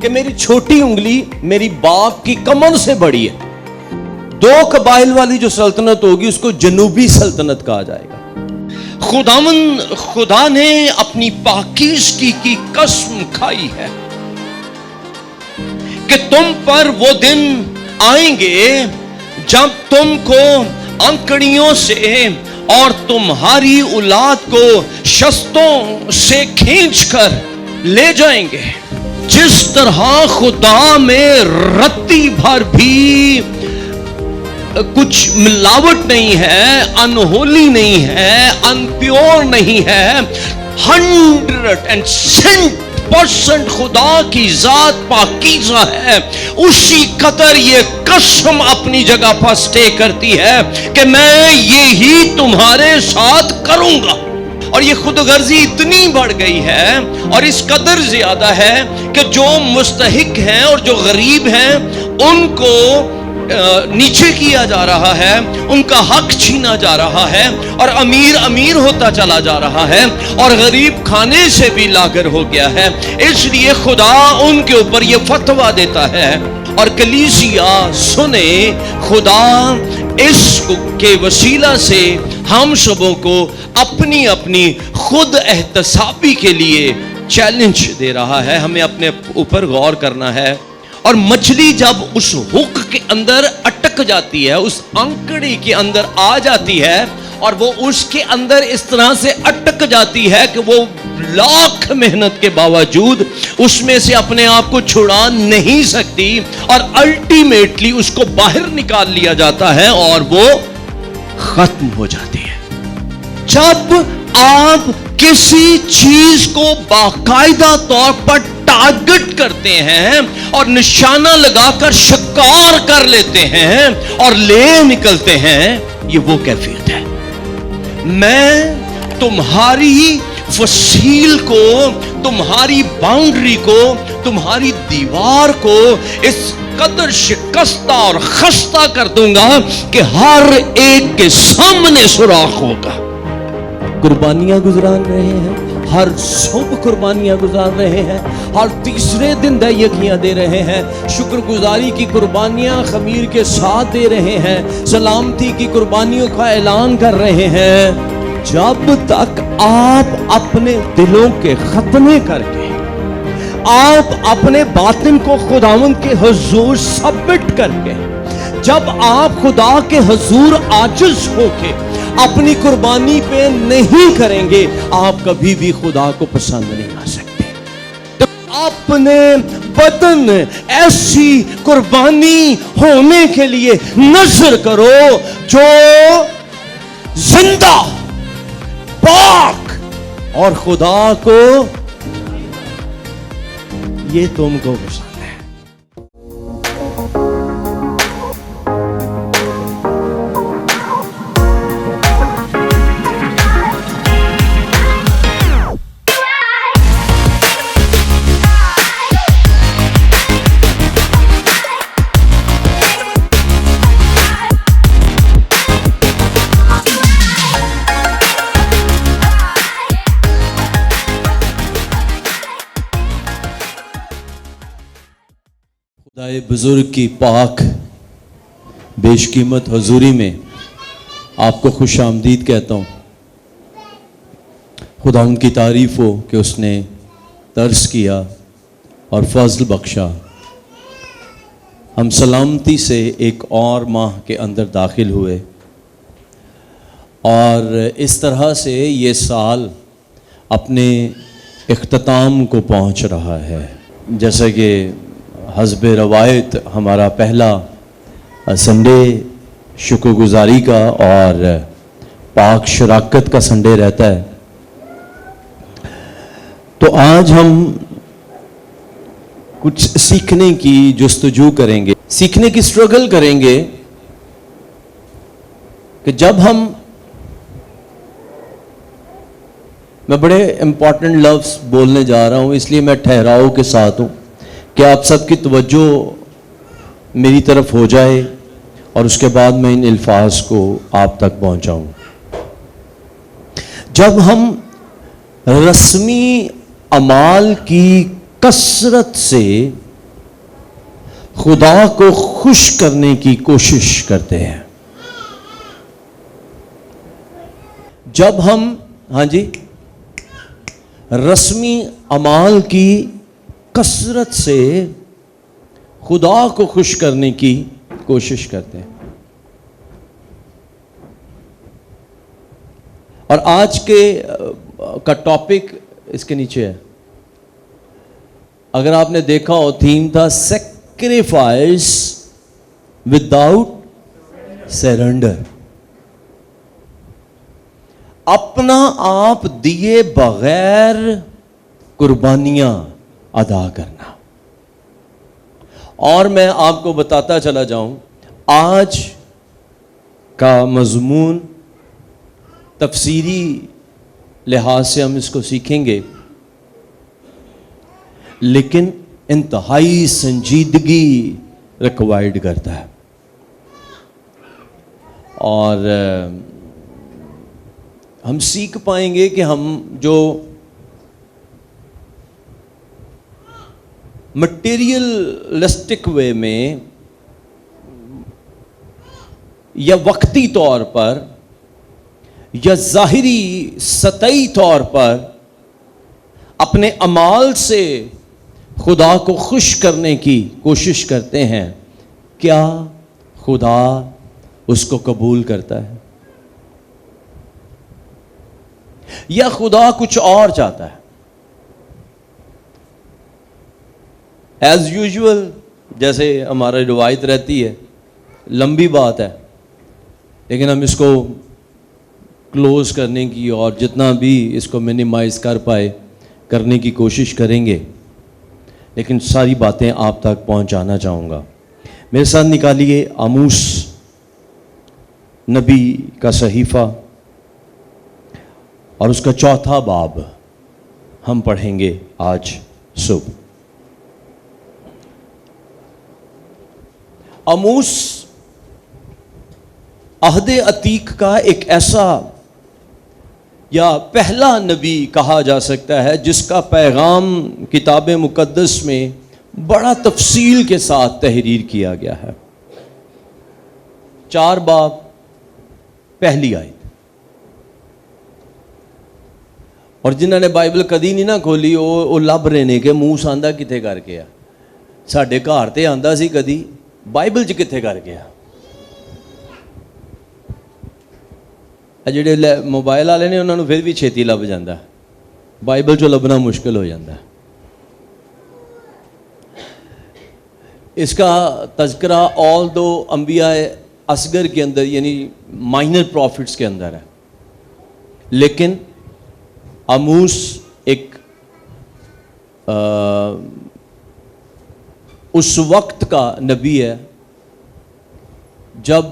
کہ میری چھوٹی انگلی میری باپ کی کمر سے بڑی ہے. 2 قبائل والی جو سلطنت ہوگی اس کو جنوبی سلطنت کہا جائے گا. خدا نے اپنی پاکیزگی کی قسم کھائی ہے کہ تم پر وہ دن آئیں گے جب تم کو انکڑیوں سے اور تمہاری اولاد کو شستوں سے کھینچ کر لے جائیں گے. جس طرح خدا میں رتی بھر بھی کچھ ملاوٹ نہیں ہے، انہولی نہیں ہے، انپیور نہیں ہے، 100% خدا کی ذات پاکیزہ ہے، اسی قدر یہ قسم اپنی جگہ پر سٹے کرتی ہے کہ میں یہی تمہارے ساتھ کروں گا. اور یہ خود غرضی اتنی بڑھ گئی ہے اور اس قدر زیادہ ہے کہ جو مستحق ہیں اور جو غریب ہیں ان کو نیچے کیا جا رہا ہے، ان کا حق چھینا جا رہا ہے، اور امیر ہوتا چلا جا رہا ہے اور غریب کھانے سے بھی لاغر ہو گیا ہے. اس لیے خدا ان کے اوپر یہ فتویٰ دیتا ہے. اور کلیسیا سنے، خدا اس کے وسیلہ سے ہم سبوں کو اپنی اپنی خود احتسابی کے لیے چیلنج دے رہا ہے. ہمیں اپنے اوپر غور کرنا ہے. اور مچھلی جب اس ہک کے اندر اٹک جاتی ہے، اس انکڑی کے اندر آ جاتی ہے اور وہ اس کے اندر اس طرح سے اٹک جاتی ہے کہ وہ لاکھ محنت کے باوجود اس میں سے اپنے آپ کو چھڑا نہیں سکتی اور الٹیمیٹلی اس کو باہر نکال لیا جاتا ہے اور وہ ختم ہو جاتی ہے. جب آپ کسی چیز کو باقاعدہ طور پر ٹارگٹ کرتے ہیں اور نشانہ لگا کر شکار کر لیتے ہیں اور لے نکلتے ہیں، یہ وہ کیفیت ہے. میں تمہاری فصیل کو، تمہاری باؤنڈری کو، تمہاری دیوار کو اس قدر شکستہ اور خستہ کر دوں گا کہ ہر ایک کے سامنے سوراخ ہوگا. قربانیاں گزار رہے ہیں، ہر صبح قربانیاں گزار رہے ہیں، ہر تیسرے دن دہیکیاں دے رہے ہیں، شکر گزاری کی قربانیاں خمیر کے ساتھ دے رہے ہیں، سلامتی کی قربانیوں کا اعلان کر رہے ہیں. جب تک آپ اپنے دلوں کے ختنے کر کے، آپ اپنے باطن کو خداوند کے حضور سبمٹ کر کے، جب آپ خدا کے حضور عاجز ہو کے اپنی قربانی پہ نہیں کریں گے، آپ کبھی بھی خدا کو پسند نہیں آ سکتے. تو اپنے بدن ایسی قربانی ہونے کے لیے نظر کرو جو زندہ، پاک اور خدا کو یہ تم کو پسند. خدائے بزرگ کی پاک بیش قیمت حضوری میں آپ کو خوش آمدید کہتا ہوں. خدا ان کی تعریف ہو کہ اس نے ترس کیا اور فضل بخشا. ہم سلامتی سے ایک اور ماہ کے اندر داخل ہوئے اور اس طرح سے یہ سال اپنے اختتام کو پہنچ رہا ہے. جیسا کہ حسب روایت ہمارا پہلا سنڈے شکر گزاری کا اور پاک شراکت کا سنڈے رہتا ہے. تو آج ہم کچھ سیکھنے کی جستجو کریں گے، سیکھنے کی سٹرگل کریں گے کہ جب میں بڑے امپورٹنٹ لفظ بولنے جا رہا ہوں، اس لیے میں ٹھہراؤ کے ساتھ ہوں کہ آپ سب کی توجہ میری طرف ہو جائے اور اس کے بعد میں ان الفاظ کو آپ تک پہنچاؤں. جب ہم رسمی اعمال کی کثرت سے خدا کو خوش کرنے کی کوشش کرتے ہیں. جب ہم رسمی اعمال کی کثرت سے خدا کو خوش کرنے کی کوشش کرتے ہیں. اور آج کا ٹاپک اس کے نیچے ہے. اگر آپ نے دیکھا ہو تھیم تھا سیکریفائس وداؤٹ سرنڈر. اپنا آپ دیے بغیر قربانیاں ادا کرنا. اور میں آپ کو بتاتا چلا جاؤں آج کا مضمون تفسیری لحاظ سے ہم اس کو سیکھیں گے، لیکن انتہائی سنجیدگی ریکوائرڈ کرتا ہے. اور ہم سیکھ پائیں گے کہ ہم جو مٹیریلسٹک وے میں یا وقتی طور پر یا ظاہری سطحی طور پر اپنے اعمال سے خدا کو خوش کرنے کی کوشش کرتے ہیں، کیا خدا اس کو قبول کرتا ہے یا خدا کچھ اور چاہتا ہے؟ ایز یوزول جیسے ہماری روایت رہتی ہے، لمبی بات ہے لیکن ہم اس کو کلوز کرنے کی اور جتنا بھی اس کو منیمائز کر پائے کرنے کی کوشش کریں گے، لیکن ساری باتیں آپ تک پہنچانا چاہوں گا. میرے ساتھ نکالیے آموس نبی کا صحیفہ اور اس کا 4 باب ہم پڑھیں گے آج صبح. آموس عہد عتیق کا ایک ایسا یا پہلا نبی کہا جا سکتا ہے جس کا پیغام کتاب مقدس میں بڑا تفصیل کے ساتھ تحریر کیا گیا ہے. 4 باب پہلی آیت. اور جنہوں نے بائبل کدی نہیں نہ کھولی وہ لب رہے نے کہ منہ ساندا کتنے کر کے آ. ساڈے گھر تے آندا سی کدی، بائبل چ کتنے کر کے آ. جڑے موبائل والے نے انہوں نے پھر بھی چھیتی لب جاتا، بائبل چ لبنا مشکل ہو جاتا. اس کا تذکرہ آل دو انبیاء اصغر کے اندر یعنی مائنر پروفٹس کے اندر ہے، لیکن آموس ایک اس وقت کا نبی ہے جب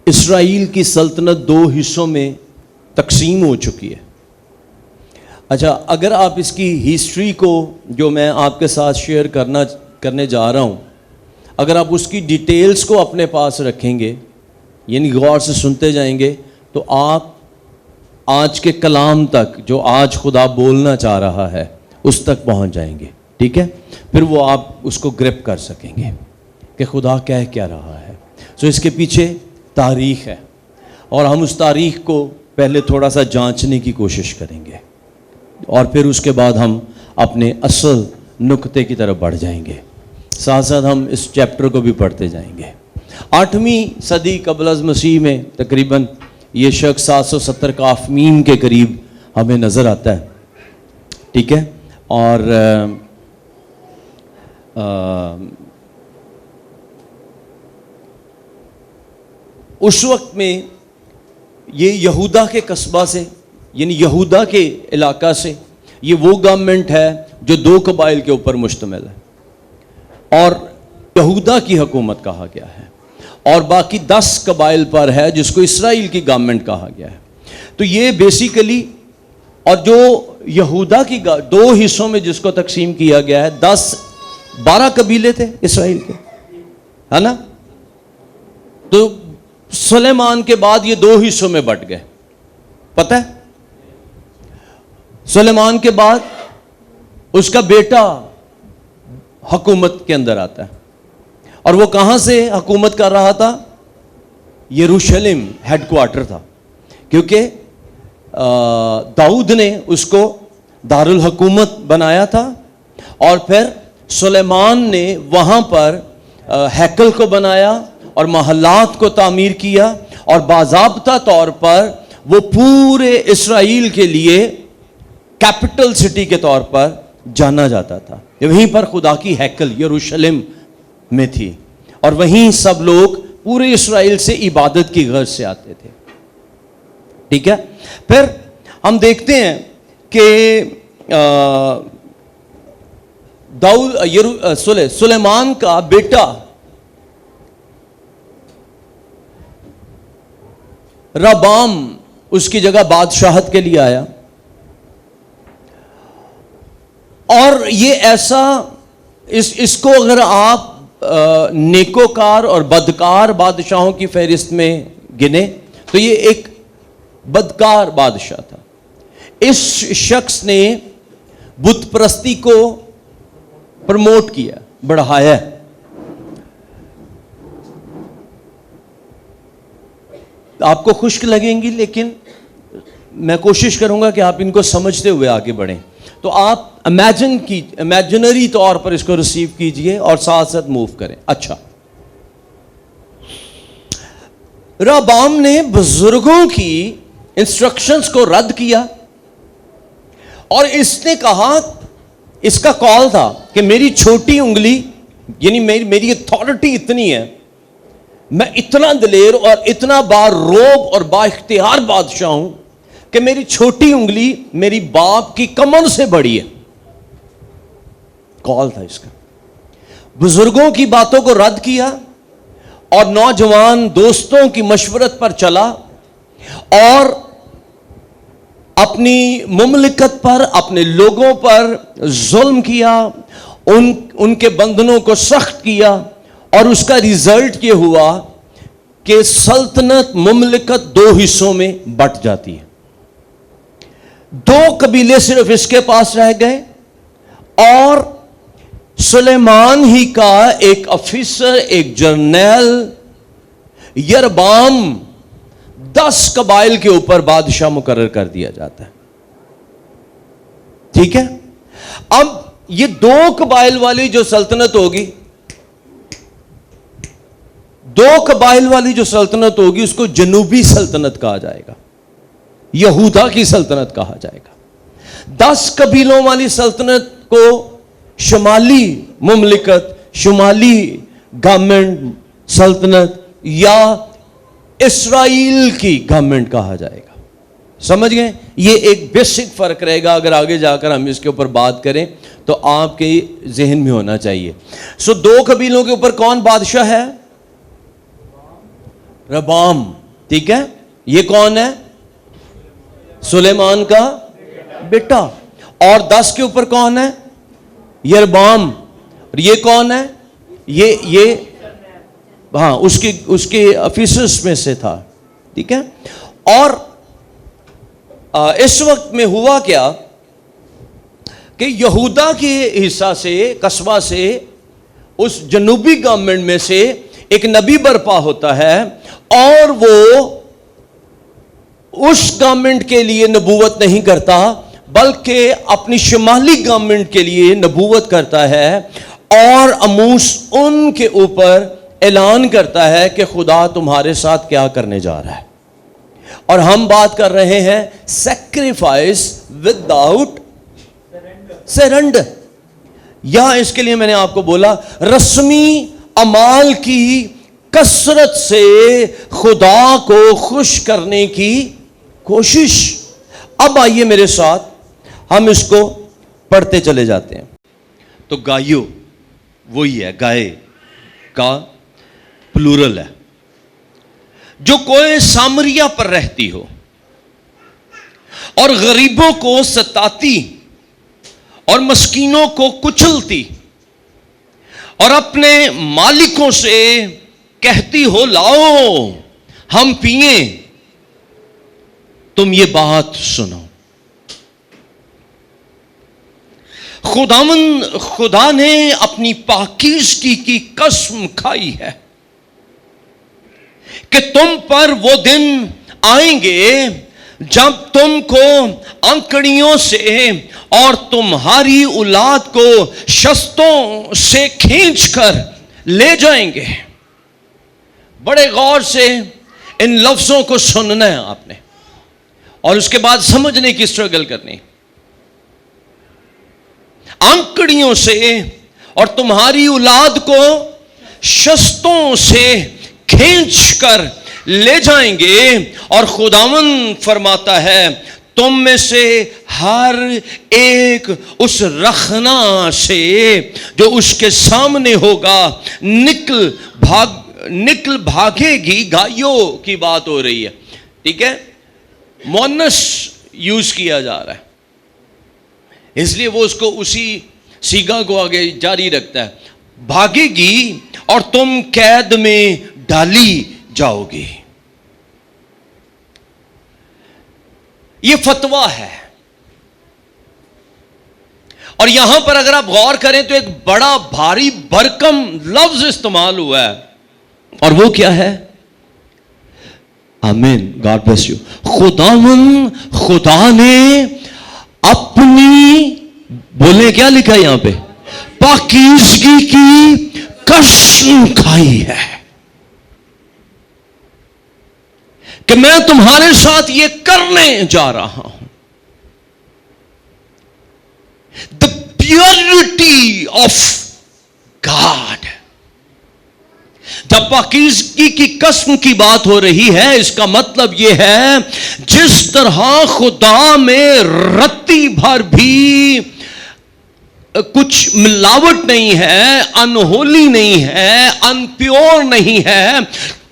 اسرائیل کی سلطنت 2 حصوں میں تقسیم ہو چکی ہے. اچھا، اگر آپ اس کی ہسٹری کو جو میں آپ کے ساتھ شیئر کرنے جا رہا ہوں، اگر آپ اس کی ڈیٹیلز کو اپنے پاس رکھیں گے یعنی غور سے سنتے جائیں گے تو آپ آج کے کلام تک جو آج خدا بولنا چاہ رہا ہے اس تک پہنچ جائیں گے. ٹھیک ہے، پھر وہ آپ اس کو گرپ کر سکیں گے کہ خدا کہہ کیا رہا ہے. سو اس کے پیچھے تاریخ ہے اور ہم اس تاریخ کو پہلے تھوڑا سا جانچنے کی کوشش کریں گے اور پھر اس کے بعد ہم اپنے اصل نقطے کی طرف بڑھ جائیں گے. ساتھ ساتھ ہم اس چیپٹر کو بھی پڑھتے جائیں گے. 8ویں صدی قبل از مسیح میں تقریباً یہ شخص 770 قاف میم کے قریب ہمیں نظر آتا ہے. ٹھیک ہے، اور اس وقت میں یہ یہودا کے قصبہ سے یعنی یہودا کے علاقہ سے یہ وہ گورنمنٹ ہے جو 2 قبائل کے اوپر مشتمل ہے اور یہودا کی حکومت کہا گیا ہے، اور باقی 10 قبائل پر ہے جس کو اسرائیل کی گورنمنٹ کہا گیا ہے. تو یہ بیسیکلی اور جو یہودا کی 2 حصوں میں جس کو تقسیم کیا گیا ہے 12 قبیلے تھے اسرائیل کے، ہے نا. تو سلیمان کے بعد یہ 2 حصوں میں بٹ گئے. پتہ ہے سلیمان کے بعد اس کا بیٹا حکومت کے اندر آتا ہے. اور وہ کہاں سے حکومت کر رہا تھا؟ یروشلم ہیڈ کوارٹر تھا, کیونکہ داؤد نے اس کو دارالحکومت بنایا تھا, اور پھر سلیمان نے وہاں پر ہیکل کو بنایا اور محلات کو تعمیر کیا, اور باضابطہ طور پر وہ پورے اسرائیل کے لیے کیپٹل سٹی کے طور پر جانا جاتا تھا. وہیں پر خدا کی ہیکل یروشلم میں تھی, اور وہیں سب لوگ پورے اسرائیل سے عبادت کی غرض سے آتے تھے. ٹھیک ہے. پھر ہم دیکھتے ہیں کہ سلیمان کا بیٹا ربام اس کی جگہ بادشاہت کے لیے آیا, اور یہ ایسا اس کو اگر آپ نیکوکار اور بدکار بادشاہوں کی فہرست میں گنے تو یہ ایک بدکار بادشاہ تھا. اس شخص نے بت پرستی کو پروموٹ کیا, بڑھایا. آپ کو خشک لگیں گی, لیکن میں کوشش کروں گا کہ آپ ان کو سمجھتے ہوئے آگے بڑھیں. تو آپ امیجنری طور پر اس کو ریسیو کیجئے اور ساتھ ساتھ موو کریں. اچھا, رہبام نے بزرگوں کی انسٹرکشنز کو رد کیا, اور اس نے کہا, اس کا کال تھا کہ میری چھوٹی انگلی, یعنی میری اتھارٹی اتنی ہے, میں اتنا دلیر اور اتنا باروب اور با اختیار بادشاہ ہوں کہ میری چھوٹی انگلی میری باپ کی کمر سے بڑی ہے. کال تھا اس کا. بزرگوں کی باتوں کو رد کیا اور نوجوان دوستوں کی مشورت پر چلا, اور اپنی مملکت پر, اپنے لوگوں پر ظلم کیا, ان کے بندھنوں کو سخت کیا, اور اس کا ریزلٹ یہ ہوا کہ سلطنت مملکت دو حصوں میں بٹ جاتی ہے. دو قبیلے صرف اس کے پاس رہ گئے, اور سلیمان ہی کا ایک افیسر, ایک جرنیل یربام 10 قبائل کے اوپر بادشاہ مقرر کر دیا جاتا ہے. ٹھیک ہے. اب یہ 2 قبائل والی جو سلطنت ہوگی, 2 قبائل والی جو سلطنت ہوگی اس کو جنوبی سلطنت کہا جائے گا, یہودا کی سلطنت کہا جائے گا. 10 قبیلوں والی سلطنت کو شمالی مملکت, شمالی گورنمنٹ سلطنت یا اسرائیل کی گورنمنٹ کہا جائے گا. سمجھ گئے؟ یہ ایک بیسک فرق رہے گا. اگر آگے جا کر ہم اس کے اوپر بات کریں تو آپ کے ذہن میں ہونا چاہیے. 2 قبیلوں کے اوپر کون بادشاہ ہے؟ ربام. ٹھیک ہے. یہ کون ہے؟ سلیمان کا بیٹا. اور 10 کے اوپر کون ہے؟ یربام. اور یہ کون ہے؟ یہ ہاں اس کے افیسرز میں سے تھا. ٹھیک ہے. اور اس وقت میں ہوا کیا کہ یہودا کے حصہ سے, قصبہ سے, اس جنوبی گورنمنٹ میں سے ایک نبی برپا ہوتا ہے, اور وہ اس گورنمنٹ کے لیے نبوت نہیں کرتا بلکہ اپنی شمالی گورنمنٹ کے لیے نبوت کرتا ہے, اور اموس ان کے اوپر اعلان کرتا ہے کہ خدا تمہارے ساتھ کیا کرنے جا رہا ہے. اور ہم بات کر رہے ہیں سیکریفائس وداؤٹ سرنڈر, یا اس کے لیے میں نے آپ کو بولا رسمی اعمال کی کثرت سے خدا کو خوش کرنے کی کوشش. اب آئیے میرے ساتھ ہم اس کو پڑھتے چلے جاتے ہیں. تو گایو وہی ہے, گائے کا پلورل ہے, جو کوئی سامریا پر رہتی ہو اور غریبوں کو ستاتی اور مسکینوں کو کچلتی اور اپنے مالکوں سے کہتی ہو لاؤ ہم پئیں, تم یہ بات سنو. خدا نے اپنی پاکیزگی کی قسم کھائی ہے کہ تم پر وہ دن آئیں گے جب تم کو انکڑیوں سے اور تمہاری اولاد کو شستوں سے کھینچ کر لے جائیں گے. بڑے غور سے ان لفظوں کو سننا ہے آپ نے اور اس کے بعد سمجھنے کی اسٹرگل کرنی. انکڑیوں سے اور تمہاری اولاد کو شستوں سے کھینچ کر لے جائیں گے اور خداوند فرماتا ہے تم میں سے ہر ایک اس رخنا سے جو اس کے سامنے ہوگا نکل بھاگے گی. گائیوں کی بات ہو رہی ہے, ٹھیک ہے, مؤنث یوز کیا جا رہا ہے اس لیے وہ اس کو اسی صیغہ کو آگے جاری رکھتا ہے. بھاگے گی اور تم قید میں ڈالی جاؤ گی. یہ فتویٰ ہے اور یہاں پر اگر آپ غور کریں تو ایک بڑا بھاری بھرکم لفظ استعمال ہوا ہے اور وہ کیا ہے؟ آمین, گاڈ بلیس یو. خدا نے اپنی, بولے کیا لکھا ہے یہاں پہ, پاکیزگی کی قسم کھائی ہے کہ میں تمہارے ساتھ یہ کرنے جا رہا ہوں. دا پیورٹی آف گاڈ. جب پاکیزگی کی قسم کی بات ہو رہی ہے اس کا مطلب یہ ہے جس طرح خدا میں رتی بھر بھی کچھ ملاوٹ نہیں ہے, انہولی نہیں ہے, انپیور نہیں ہے,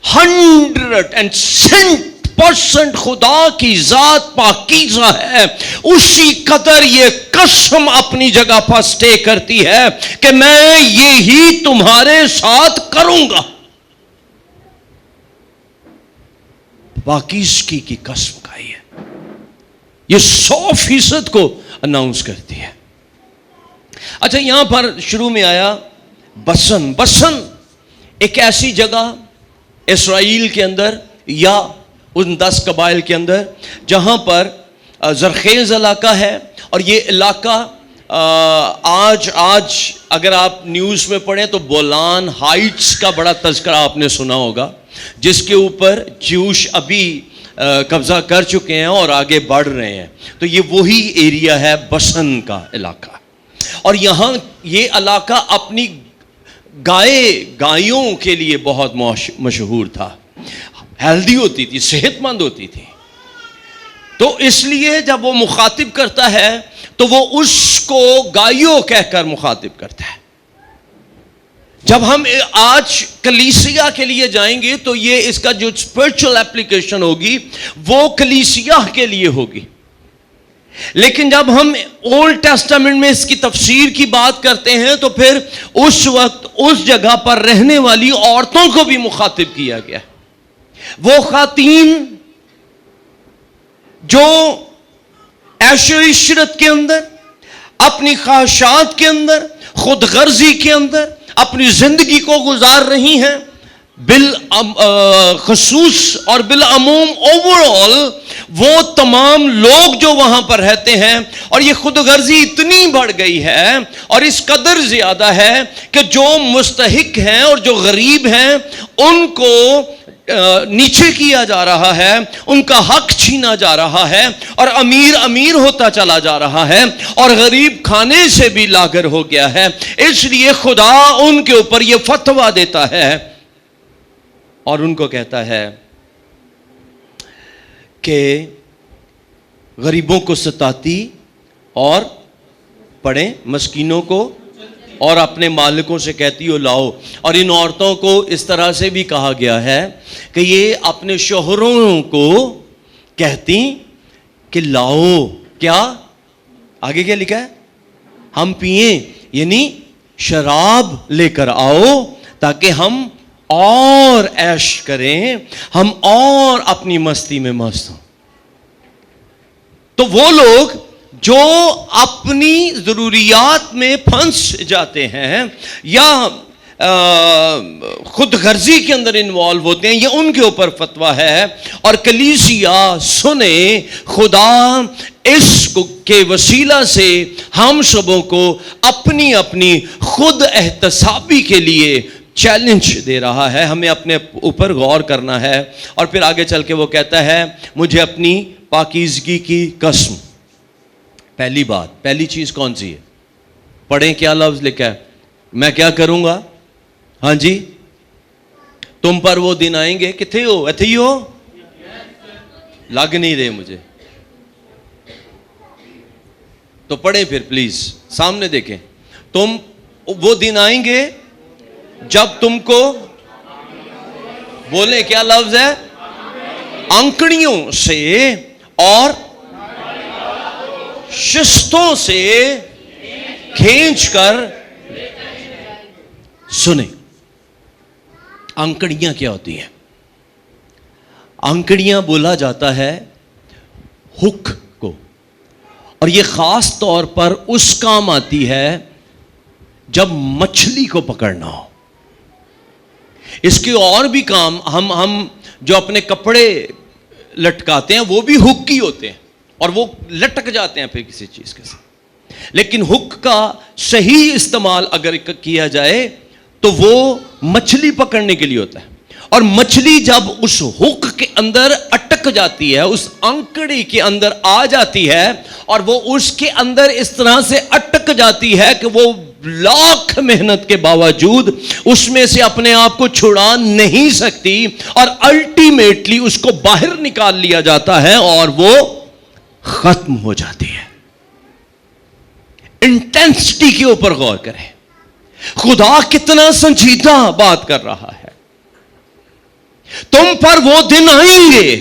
100% خدا کی ذات پاکیزہ ہے, اسی قدر یہ قسم اپنی جگہ پر سٹے کرتی ہے کہ میں یہی تمہارے ساتھ کروں گا. پاکیزگی کی قسم کھائی ہے, یہ 100% کو اناؤنس کرتی ہے. اچھا, یہاں پر شروع میں آیا بسن. بسن ایک ایسی جگہ اسرائیل کے اندر یا ان 10 قبائل کے اندر جہاں پر زرخیز علاقہ ہے, اور یہ علاقہ آج اگر آپ نیوز میں پڑھیں تو بولان ہائٹس کا بڑا تذکرہ آپ نے سنا ہوگا, جس کے اوپر جوش ابھی قبضہ کر چکے ہیں اور آگے بڑھ رہے ہیں. تو یہ وہی ایریا ہے بسن کا علاقہ, اور یہاں یہ علاقہ اپنی گائیوں کے لیے بہت مشہور تھا. ہیلدی ہوتی تھی, صحت مند ہوتی تھی. تو اس لیے جب وہ مخاطب کرتا ہے تو وہ اس کو گائیوں کہہ کر مخاطب کرتا ہے. جب ہم آج کلیسیا کے لیے جائیں گے تو یہ اس کا جو اسپرچل اپلیکیشن ہوگی وہ کلیسیا کے لیے ہوگی. لیکن جب ہم اولڈ ٹیسٹامنٹ میں اس کی تفسیر کی بات کرتے ہیں تو پھر اس وقت اس جگہ پر رہنے والی عورتوں کو بھی مخاطب کیا گیا. وہ خواتین جو عیش و عشرت کے اندر, اپنی خواہشات کے اندر, خود غرضی کے اندر اپنی زندگی کو گزار رہی ہیں, بالخصوص اور بالعموم اوورآل وہ تمام لوگ جو وہاں پر رہتے ہیں, اور یہ خود غرضی اتنی بڑھ گئی ہے اور اس قدر زیادہ ہے کہ جو مستحق ہیں اور جو غریب ہیں ان کو نیچے کیا جا رہا ہے, ان کا حق چھینا جا رہا ہے, اور امیر ہوتا چلا جا رہا ہے اور غریب کھانے سے بھی لاغر ہو گیا ہے. اس لیے خدا ان کے اوپر یہ فتویٰ دیتا ہے اور ان کو کہتا ہے کہ غریبوں کو ستاتی اور پڑھیں مسکینوں کو اور اپنے مالکوں سے کہتی ہو لاؤ. اور ان عورتوں کو اس طرح سے بھی کہا گیا ہے کہ یہ اپنے شوہروں کو کہتی کہ لاؤ, کیا آگے کیا لکھا ہے, ہم پئیں, یعنی شراب لے کر آؤ تاکہ ہم اور عیش کریں, ہم اور اپنی مستی میں مست ہوں. تو وہ لوگ جو اپنی ضروریات میں پھنس جاتے ہیں یا خود غرضی کے اندر انوالو ہوتے ہیں، یہ ان کے اوپر فتویٰ ہے. اور کلیسیا سنیں، خدا اس کے وسیلہ سے ہم سبوں کو اپنی اپنی خود احتسابی کے لیے چیلنج دے رہا ہے. ہمیں اپنے اوپر غور کرنا ہے. اور پھر آگے چل کے وہ کہتا ہے مجھے اپنی پاکیزگی کی قسم. پہلی بات، پہلی چیز کون سی ہے؟ پڑھیں کیا لفظ لکھا ہے، میں کیا کروں گا؟ ہاں جی، تم پر وہ دن آئیں گے. کتنے ہو؟ ایتھے ہی ہو؟ لگ نہیں رہے مجھے تو پڑھیں پھر پلیز، سامنے دیکھیں. تم وہ دن آئیں گے جب تم کو، بولیں کیا لفظ ہے، انکڑیوں سے اور شستوں سے کھینچ کر. سنیں، انکڑیاں کیا ہوتی ہیں؟ انکڑیاں بولا جاتا ہے ہک کو، اور یہ خاص طور پر اس کام آتی ہے جب مچھلی کو پکڑنا ہو. اس کے اور بھی کام ہم جو اپنے کپڑے لٹکاتے ہیں وہ بھی ہک ہی ہوتے ہیں، اور وہ لٹک جاتے ہیں پھر کسی چیز کے ساتھ. لیکن ہک کا صحیح استعمال اگر کیا جائے تو وہ مچھلی پکڑنے کے لیے ہوتا ہے. اور مچھلی جب اس ہک کے اندر اٹک جاتی ہے، اس انکڑی کے اندر آ جاتی ہے، اور وہ اس کے اندر اس طرح سے اٹک جاتی ہے کہ وہ لاکھ محنت کے باوجود اس میں سے اپنے آپ کو چھڑا نہیں سکتی، اور الٹیمیٹلی اس کو باہر نکال لیا جاتا ہے اور وہ ختم ہو جاتی ہے. انٹینسٹی کے اوپر غور کریں. خدا کتنا سنجیدہ بات کر رہا ہے. تم پر وہ دن آئیں گے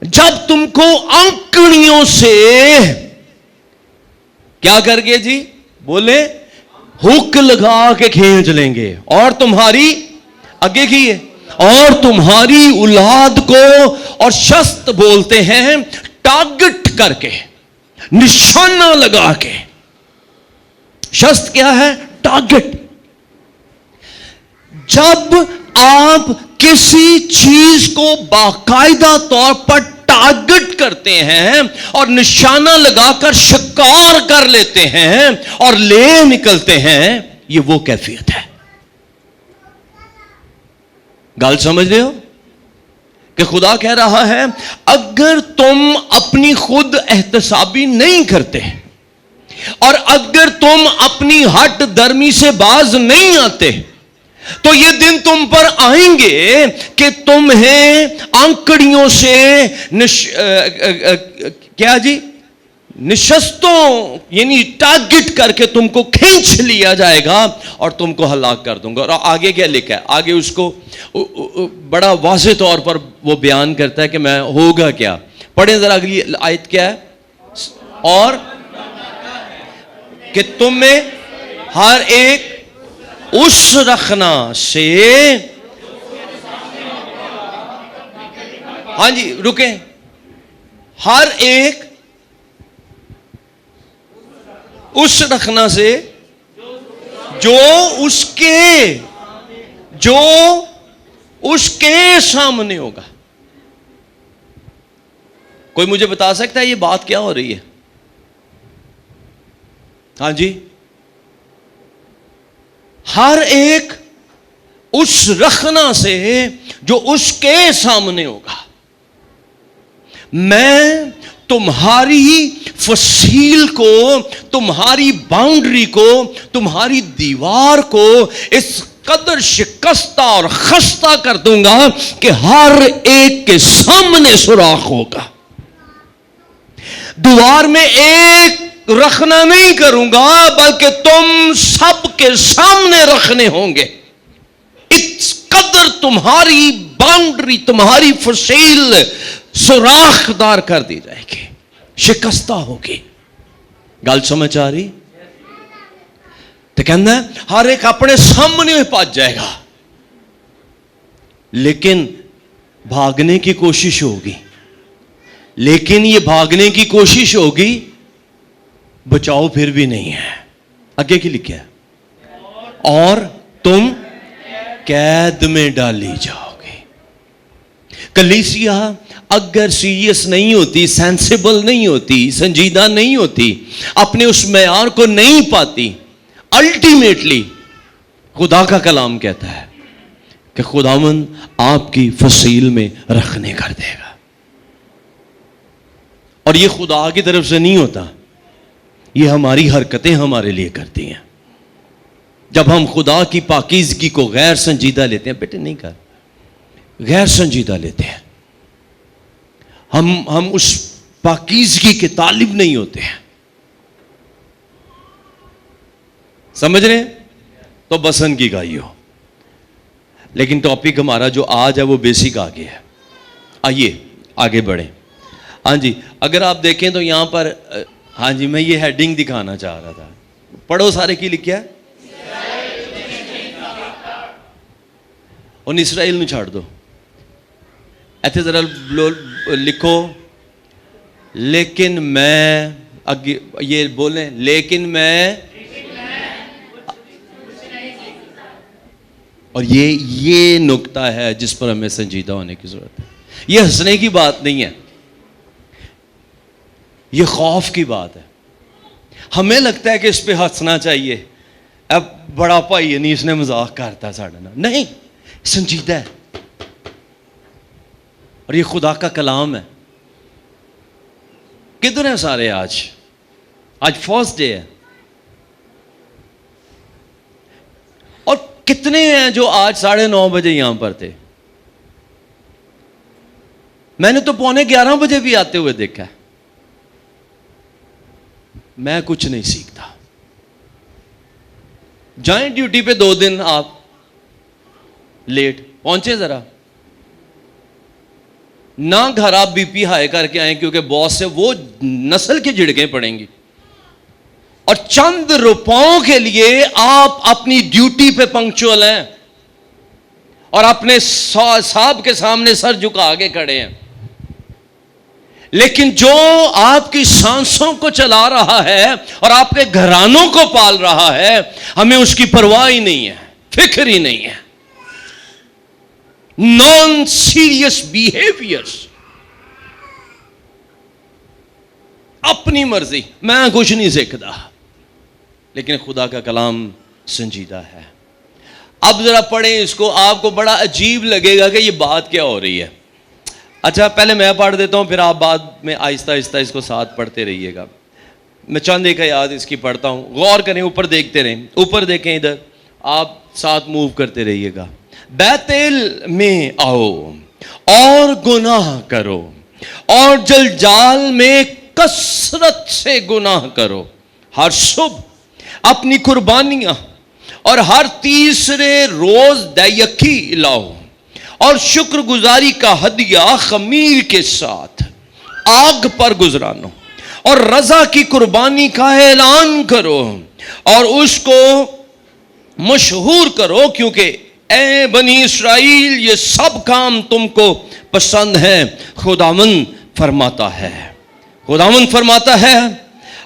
جب تم کو انکڑیوں سے کیا کر گے جی؟ بولے ہک لگا کے کھینچ لیں گے، اور تمہاری آگے کی ہے، اور تمہاری اولاد کو، اور شست بولتے ہیں ٹارگٹ کر کے، نشانہ لگا کے. شست کیا ہے؟ ٹارگٹ. جب آپ کسی چیز کو باقاعدہ طور پر ٹارگٹ کرتے ہیں اور نشانہ لگا کر شکار کر لیتے ہیں اور لے نکلتے ہیں، یہ وہ کیفیت ہے. گال سمجھ رہے ہو کہ خدا کہہ رہا ہے اگر تم اپنی خود احتسابی نہیں کرتے، اور اگر تم اپنی ہٹ درمی سے باز نہیں آتے، تو یہ دن تم پر آئیں گے کہ تمہیں انکڑیوں سے کیا جی، نشستوں یعنی ٹارگٹ کر کے تم کو کھینچ لیا جائے گا اور تم کو ہلاک کر دوں گا. اور آگے کیا لکھا ہے؟ آگے اس کو بڑا واضح طور پر وہ بیان کرتا ہے کہ میں ہوگا کیا. پڑھیں ذرا اگلی آیت کیا ہے. اور کہ تم میں ہر ایک اس رکھنا سے، ہاں جی رکیں، ہر ایک اس رکھنا سے جو اس کے سامنے ہوگا. کوئی مجھے بتا سکتا ہے یہ بات کیا ہو رہی ہے؟ ہاں جی، ہر ایک اس رکھنا سے جو اس کے سامنے ہوگا. میں تمہاری فصیل کو، تمہاری باؤنڈری کو، تمہاری دیوار کو اس قدر شکستہ اور خستہ کر دوں گا کہ ہر ایک کے سامنے سوراخ ہوگا. دیوار میں ایک رکھنا نہیں کروں گا بلکہ تم سب کے سامنے رکھنے ہوں گے. اس قدر تمہاری باؤنڈری، تمہاری فصیل سوراخ دار کر دی جائے گی، شکستہ ہوگی. گل سمجھ آ رہی؟ تو کہنا ہے ہر ایک اپنے سامنے پہنچ جائے گا، لیکن بھاگنے کی کوشش ہوگی، لیکن یہ بھاگنے کی کوشش ہوگی, بچاؤ پھر بھی نہیں ہے. آگے کی لکھا ہے اور تم قید میں ڈالی جاؤ گے. کلیسیا اگر سیریس نہیں ہوتی, سینسیبل نہیں ہوتی, سنجیدہ نہیں ہوتی, اپنے اس معیار کو نہیں پاتی, الٹیمیٹلی خدا کا کلام کہتا ہے کہ خداوند آپ کی فصیل میں رکھنے کر دے گا. اور یہ خدا کی طرف سے نہیں ہوتا, یہ ہماری حرکتیں ہمارے لیے کرتی ہیں. جب ہم خدا کی پاکیزگی کو غیر سنجیدہ لیتے ہیں, بیٹے نہیں کر, غیر سنجیدہ لیتے ہیں, ہم اس پاکیزگی کے طالب نہیں ہوتے ہیں. سمجھ رہے ہیں؟ تو بسن کی گائی ہو. لیکن ٹاپک ہمارا جو آج ہے وہ بیسک آگے ہے. آئیے آگے بڑھیں. ہاں جی, اگر آپ دیکھیں تو یہاں پر, ہاں جی میں یہ ہیڈنگ دکھانا چاہ رہا تھا. پڑھو سارے کی لکھا ہے, ان اسرائیل نو چھاڑ دو. ایتھے ذرا لکھو, لیکن میں, یہ بولیں, لیکن میں, اور یہ نکتہ ہے جس پر ہمیں سنجیدہ ہونے کی ضرورت ہے. یہ ہنسنے کی بات نہیں ہے, یہ خوف کی بات ہے. ہمیں لگتا ہے کہ اس پہ ہنسنا چاہیے, اب بڑا بھائی نہیں, اس نے مذاق کرتا ساڑھا نا. نہیں, سنجیدہ ہے. اور یہ خدا کا کلام ہے. کدھر ہیں سارے آج فرسٹ ڈے ہے. اور کتنے ہیں جو آج 9:30 بجے یہاں پر تھے؟ میں نے تو 11:15 بجے بھی آتے ہوئے دیکھا ہے. میں کچھ نہیں سیکھتا. جائیں ڈیوٹی پہ 2 دن آپ لیٹ پہنچے, ذرا نہ گھر آپ بی پی ہائی کر کے آئیں, کیونکہ باس سے وہ نسل کی جھڑکیں پڑیں گی. اور چند روپوں کے لیے آپ اپنی ڈیوٹی پہ پنکچوئل ہیں اور اپنے صاحب کے سامنے سر جھکا کے کھڑے ہیں. لیکن جو آپ کی سانسوں کو چلا رہا ہے اور آپ کے گھرانوں کو پال رہا ہے, ہمیں اس کی پرواہ ہی نہیں ہے, فکر ہی نہیں ہے. نان سیریس بیہیویئرز, اپنی مرضی, میں کچھ نہیں سیکھتا. لیکن خدا کا کلام سنجیدہ ہے. اب ذرا پڑھیں اس کو, آپ کو بڑا عجیب لگے گا کہ یہ بات کیا ہو رہی ہے. اچھا پہلے میں پڑھ دیتا ہوں, پھر آپ بعد میں آہستہ آہستہ اس کو ساتھ پڑھتے رہیے گا. میں چند ایک آیات اس کی پڑھتا ہوں, غور کریں, اوپر دیکھتے رہیں, اوپر دیکھیں, ادھر آپ ساتھ موو کرتے رہیے گا. بیتل میں آؤ اور گناہ کرو, اور جلجال میں کثرت سے گناہ کرو. ہر صبح اپنی قربانیاں اور ہر تیسرے روز دیکی لاؤ, اور شکر گزاری کا ہدیہ خمیر کے ساتھ آگ پر گزرانو, اور رضا کی قربانی کا اعلان کرو اور اس کو مشہور کرو, کیونکہ اے بنی اسرائیل یہ سب کام تم کو پسند ہے. خداوند فرماتا ہے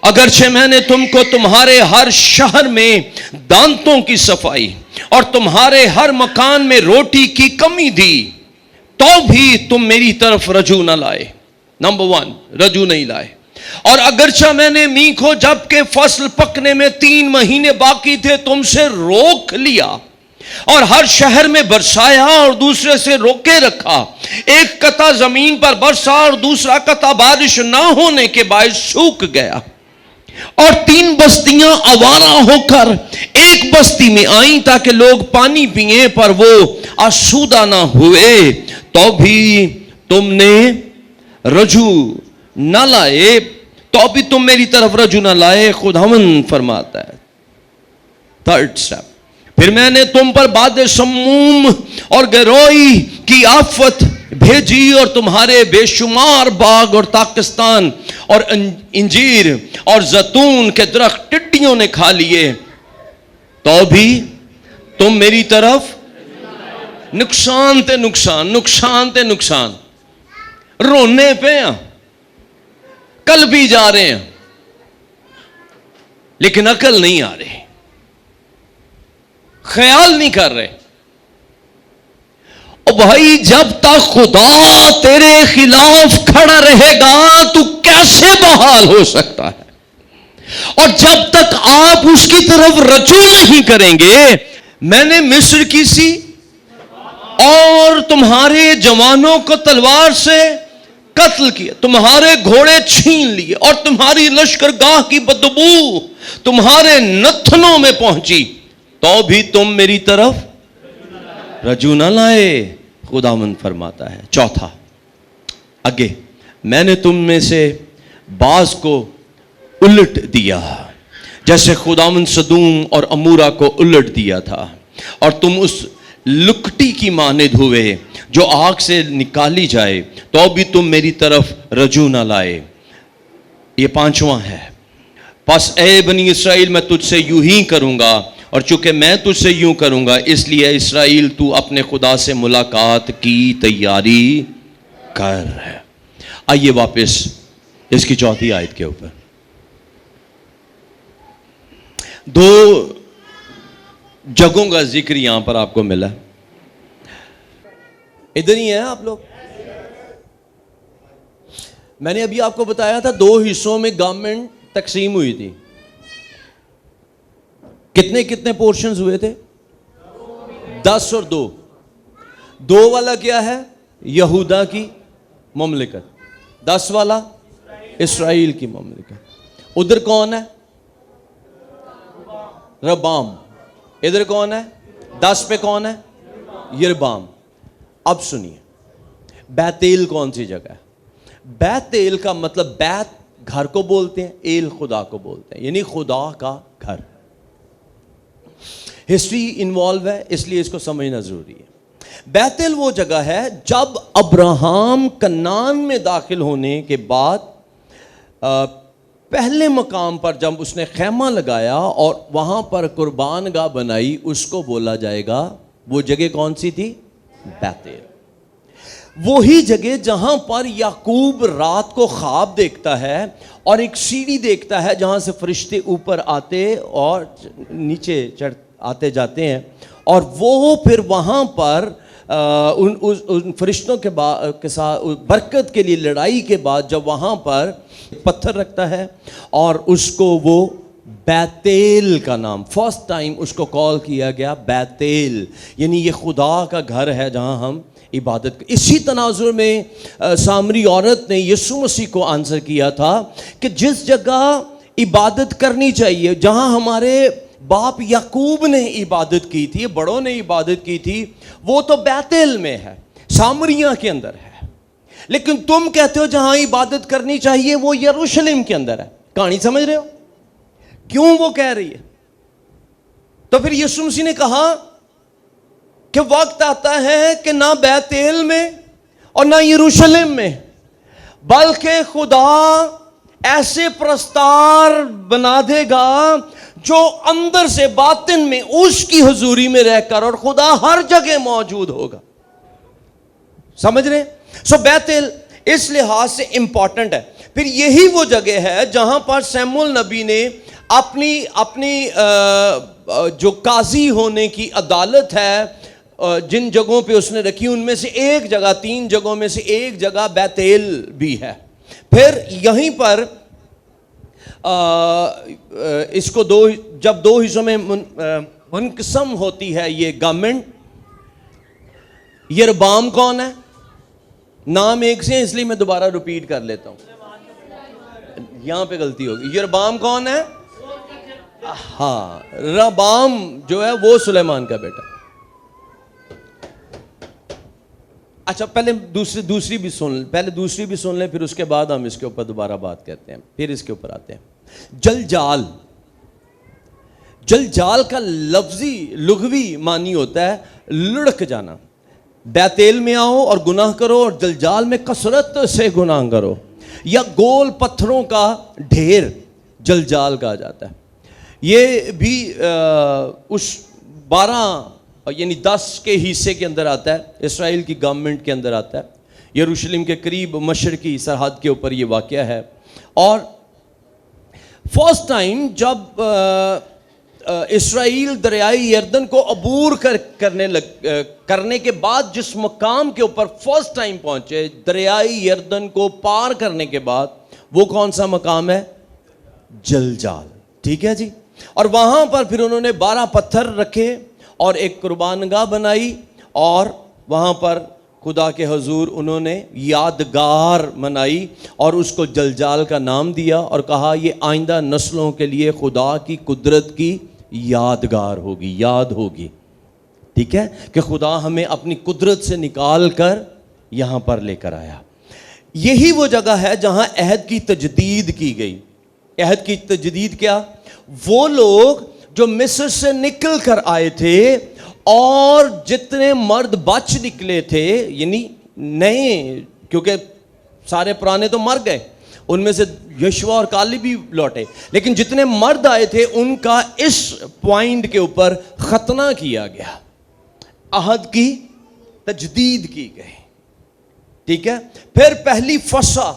اگرچہ میں نے تم کو تمہارے ہر شہر میں دانتوں کی صفائی اور تمہارے ہر مکان میں روٹی کی کمی دی, تو بھی تم میری طرف رجوع نہ لائے. نمبر 1, رجوع نہیں لائے. اور اگرچہ میں نے میکھو جب کہ فصل پکنے میں 3 مہینے باقی تھے تم سے روک لیا, اور ہر شہر میں برسایا اور دوسرے سے روکے رکھا, ایک قطع زمین پر برسا اور دوسرا قطع بارش نہ ہونے کے باعث سوکھ گیا, اور 3 بستیاں آوارہ ہو کر ایک بستی میں آئیں تاکہ لوگ پانی پئیں, پر وہ آسودہ نہ ہوئے, تو بھی تم نے رجوع نہ لائے, تو بھی تم میری طرف رجوع نہ لائے. خداوند فرماتا ہے. 3rd step, پھر میں نے تم پر باد سموم اور گروئی کی آفت بھیجی, اور تمہارے بے شمار باغ اور تاکستان اور انجیر اور زیتون کے درخت ٹڈیوں نے کھا لیے, تو بھی تم میری طرف نقصان تے نقصان رونے پہ ہیں. کل بھی جا رہے ہیں لیکن عقل نہیں آ رہی, خیال نہیں کر رہے. اور بھائی جب تک خدا تیرے خلاف کھڑا رہے گا تو کیسے بحال ہو سکتا ہے؟ اور جب تک آپ اس کی طرف رجوع نہیں کریں گے. میں نے مصر کی سی اور تمہارے جوانوں کو تلوار سے قتل کیا, تمہارے گھوڑے چھین لیے, اور تمہاری لشکرگاہ کی بدبو تمہارے نتنوں میں پہنچی, تو بھی تم میری طرف رجوع نہ لائے. خداوند فرماتا ہے. چوتھا, آگے, میں نے تم میں سے بعض کو الٹ دیا جیسے خداوند سدوم اور امورا کو الٹ دیا تھا, اور تم اس لکٹی کی مانند ہوئے جو آگ سے نکالی جائے, تو بھی تم میری طرف رجوع نہ لائے. یہ پانچواں ہے. پس اے بنی اسرائیل میں تجھ سے یوں ہی کروں گا, اور چونکہ میں تجھ سے یوں کروں گا اس لیے اسرائیل تو اپنے خدا سے ملاقات کی تیاری کر. آئیے واپس اس کی چوتھی آیت کے اوپر. دو جگہوں کا ذکر یہاں پر آپ کو ملا. ادھر ہی ہیں آپ لوگ. میں نے ابھی آپ کو بتایا تھا 2 حصوں میں گورنمنٹ تقسیم ہوئی تھی. کتنے پورشنز ہوئے تھے؟ 10 اور 2. 2 والا کیا ہے؟ یہودا کی مملکت. 10 والا اسرائیل کی مملکت. ادھر کون ہے؟ ربام. ادھر کون ہے؟ 10 پہ کون ہے؟ یربام. اب سنیے, بیتیل کون سی جگہ ہے؟ بیتیل کا مطلب بیت گھر کو بولتے ہیں, ایل خدا کو بولتے ہیں, یعنی خدا کا گھر. ہسٹری انوالو ہے اس لیے اس کو سمجھنا ضروری ہے. بیتل وہ جگہ ہے جب ابراہم کنعان میں داخل ہونے کے بعد پہلے مقام پر جب اس نے خیمہ لگایا اور وہاں پر قربان گاہ بنائی, اس کو بولا جائے گا. وہ جگہ کون سی تھی؟ بیتل. وہی جگہ جہاں پر یعقوب رات کو خواب دیکھتا ہے اور ایک سیڑھی دیکھتا ہے جہاں سے فرشتے اوپر آتے اور نیچے چڑھ آتے جاتے ہیں, اور وہ پھر وہاں پر ان فرشتوں کے ساتھ برکت کے لیے لڑائی کے بعد جب وہاں پر پتھر رکھتا ہے اور اس کو وہ بیتیل کا نام فرسٹ ٹائم اس کو کال کیا گیا بیتیل, یعنی یہ خدا کا گھر ہے جہاں ہم عبادت. اسی تناظر میں سامری عورت نے یسوع مسیح کو آنسر کیا تھا کہ جس جگہ عبادت کرنی چاہیے, جہاں ہمارے باپ یعقوب نے عبادت کی تھی, بڑوں نے عبادت کی تھی, وہ تو بیتل میں ہے, سامریہ کے اندر ہے. لیکن تم کہتے ہو جہاں عبادت کرنی چاہیے وہ یروشلم کے اندر ہے. کہانی سمجھ رہے ہو کیوں وہ کہہ رہی ہے؟ تو پھر یسوع مسیح نے کہا کہ وقت آتا ہے کہ نہ بیتل میں اور نہ یروشلم میں, بلکہ خدا ایسے پرستار بنا دے گا جو اندر سے باطن میں اس کی حضوری میں رہ کر, اور خدا ہر جگہ موجود ہوگا. سمجھ رہے؟ سو بیتل اس لحاظ سے امپورٹنٹ ہے. پھر یہی وہ جگہ ہے جہاں پر سیموئیل نبی نے اپنی جو قاضی ہونے کی عدالت ہے جن جگہوں پہ اس نے رکھی, ان میں سے ایک جگہ 3 جگہوں میں سے ایک جگہ بیتل بھی ہے. پھر یہیں پر اس کو جب 2 حصوں میں منقسم ہوتی ہے یہ گورنمنٹ. یربام کون ہے؟ نام ایک سے اس لیے میں دوبارہ ریپیٹ کر لیتا ہوں, یہاں پہ غلطی ہوگی. یربام کون ہے؟ ہاں, ربام جو ہے وہ سلیمان کا بیٹا. اچھا پہلے دوسری بھی سن لیں, پہلے دوسری بھی سن لیں, پھر اس کے بعد ہم اس کے اوپر دوبارہ بات کرتے ہیں, پھر اس کے اوپر آتے ہیں. جلجال کا لفظی لغوی معنی ہوتا ہے لڑک جانا. بیتیل میں آؤ اور گناہ کرو اور جلجال میں کثرت سے گناہ کرو, یا گول پتھروں کا ڈھیر جلجال کہا جاتا ہے. یہ بھی اس 12 یعنی 10 کے حصے کے اندر آتا ہے, اسرائیل کی گورنمنٹ کے اندر آتا ہے. یروشلم کے قریب مشرقی سرحد کے اوپر یہ واقعہ ہے. اور فرسٹ ٹائم جب اسرائیل دریائے یردن کو عبور کرنے کے بعد جس مقام کے اوپر فرسٹ ٹائم پہنچے، دریائے یردن کو پار کرنے کے بعد، وہ کون سا مقام ہے؟ جلجال. ٹھیک ہے جی. اور وہاں پر پھر انہوں نے 12 پتھر رکھے اور ایک قربان گاہ بنائی، اور وہاں پر خدا کے حضور انہوں نے یادگار منائی اور اس کو جلجال کا نام دیا، اور کہا یہ آئندہ نسلوں کے لیے خدا کی قدرت کی یادگار ہوگی، یاد ہوگی. ٹھیک ہے، کہ خدا ہمیں اپنی قدرت سے نکال کر یہاں پر لے کر آیا. یہی وہ جگہ ہے جہاں عہد کی تجدید کی گئی. عہد کی تجدید کیا؟ وہ لوگ جو مصر سے نکل کر آئے تھے اور جتنے مرد بچ نکلے تھے، یعنی نئے، کیونکہ سارے پرانے تو مر گئے، ان میں سے یشوع اور کالب بھی لوٹے، لیکن جتنے مرد آئے تھے ان کا اس پوائنٹ کے اوپر ختنہ کیا گیا، عہد کی تجدید کی گئی. ٹھیک ہے. پھر پہلی فسح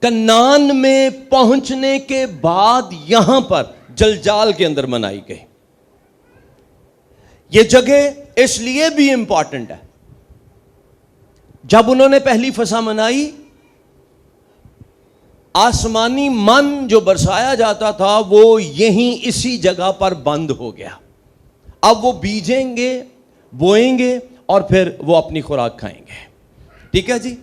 کنعان میں پہنچنے کے بعد یہاں پر جلجال کے اندر منائی گئی. یہ جگہ اس لیے بھی امپورٹنٹ ہے، جب انہوں نے پہلی فسح منائی، آسمانی من جو برسایا جاتا تھا وہ یہیں اسی جگہ پر بند ہو گیا. اب وہ بیجیں گے، بوئیں گے، اور پھر وہ اپنی خوراک کھائیں گے. ٹھیک ہے جی.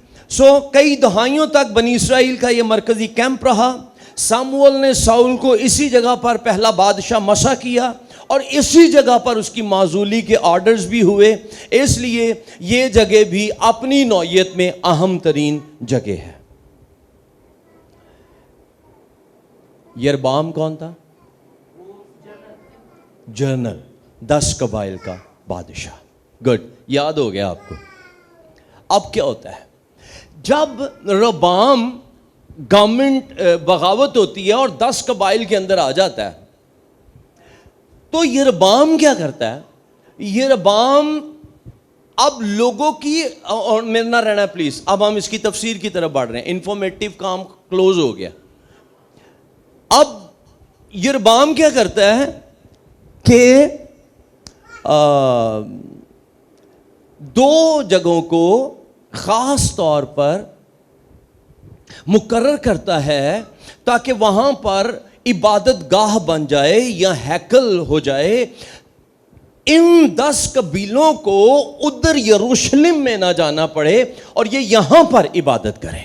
کئی دہائیوں تک بنی اسرائیل کا یہ مرکزی کیمپ رہا. ساموئل نے ساؤل کو اسی جگہ پر پہلا بادشاہ مسح کیا، اور اسی جگہ پر اس کی معزولی کے آرڈرز بھی ہوئے. اس لیے یہ جگہ بھی اپنی نوعیت میں اہم ترین جگہ ہے. یربام کون تھا؟ جنرل، 10 قبائل کا بادشاہ. گڈ، یاد ہو گیا آپ کو. اب کیا ہوتا ہے جب ربام گورنمنٹ بغاوت ہوتی ہے اور 10 قبائل کے اندر آ جاتا ہے، تو یربام کیا کرتا ہے؟ یربام اب لوگوں کی، اور میرے نہ رہنا پلیز، اب ہم اس کی تفسیر کی طرف بڑھ رہے ہیں، انفارمیٹیو کام کلوز ہو گیا. اب یربام کیا کرتا ہے کہ 2 جگہوں کو خاص طور پر مقرر کرتا ہے تاکہ وہاں پر عبادت گاہ بن جائے یا ہیکل ہو جائے. ان 10 قبیلوں کو ادھر یروشلم میں نہ جانا پڑے اور یہ یہاں پر عبادت کریں.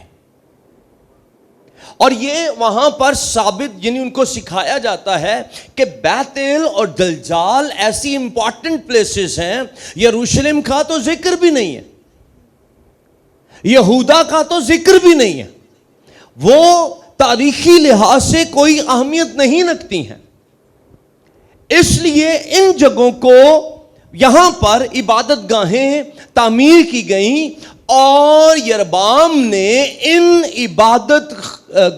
اور یہ وہاں پر ثابت، یعنی ان کو سکھایا جاتا ہے کہ بیت ایل اور جلجال ایسی امپورٹنٹ پلیسز ہیں. یروشلم کا تو ذکر بھی نہیں ہے، یہودا کا تو ذکر بھی نہیں ہے، وہ تاریخی لحاظ سے کوئی اہمیت نہیں رکھتی ہیں. اس لیے ان جگہوں کو یہاں پر عبادت گاہیں تعمیر کی گئیں، اور یربام نے ان عبادت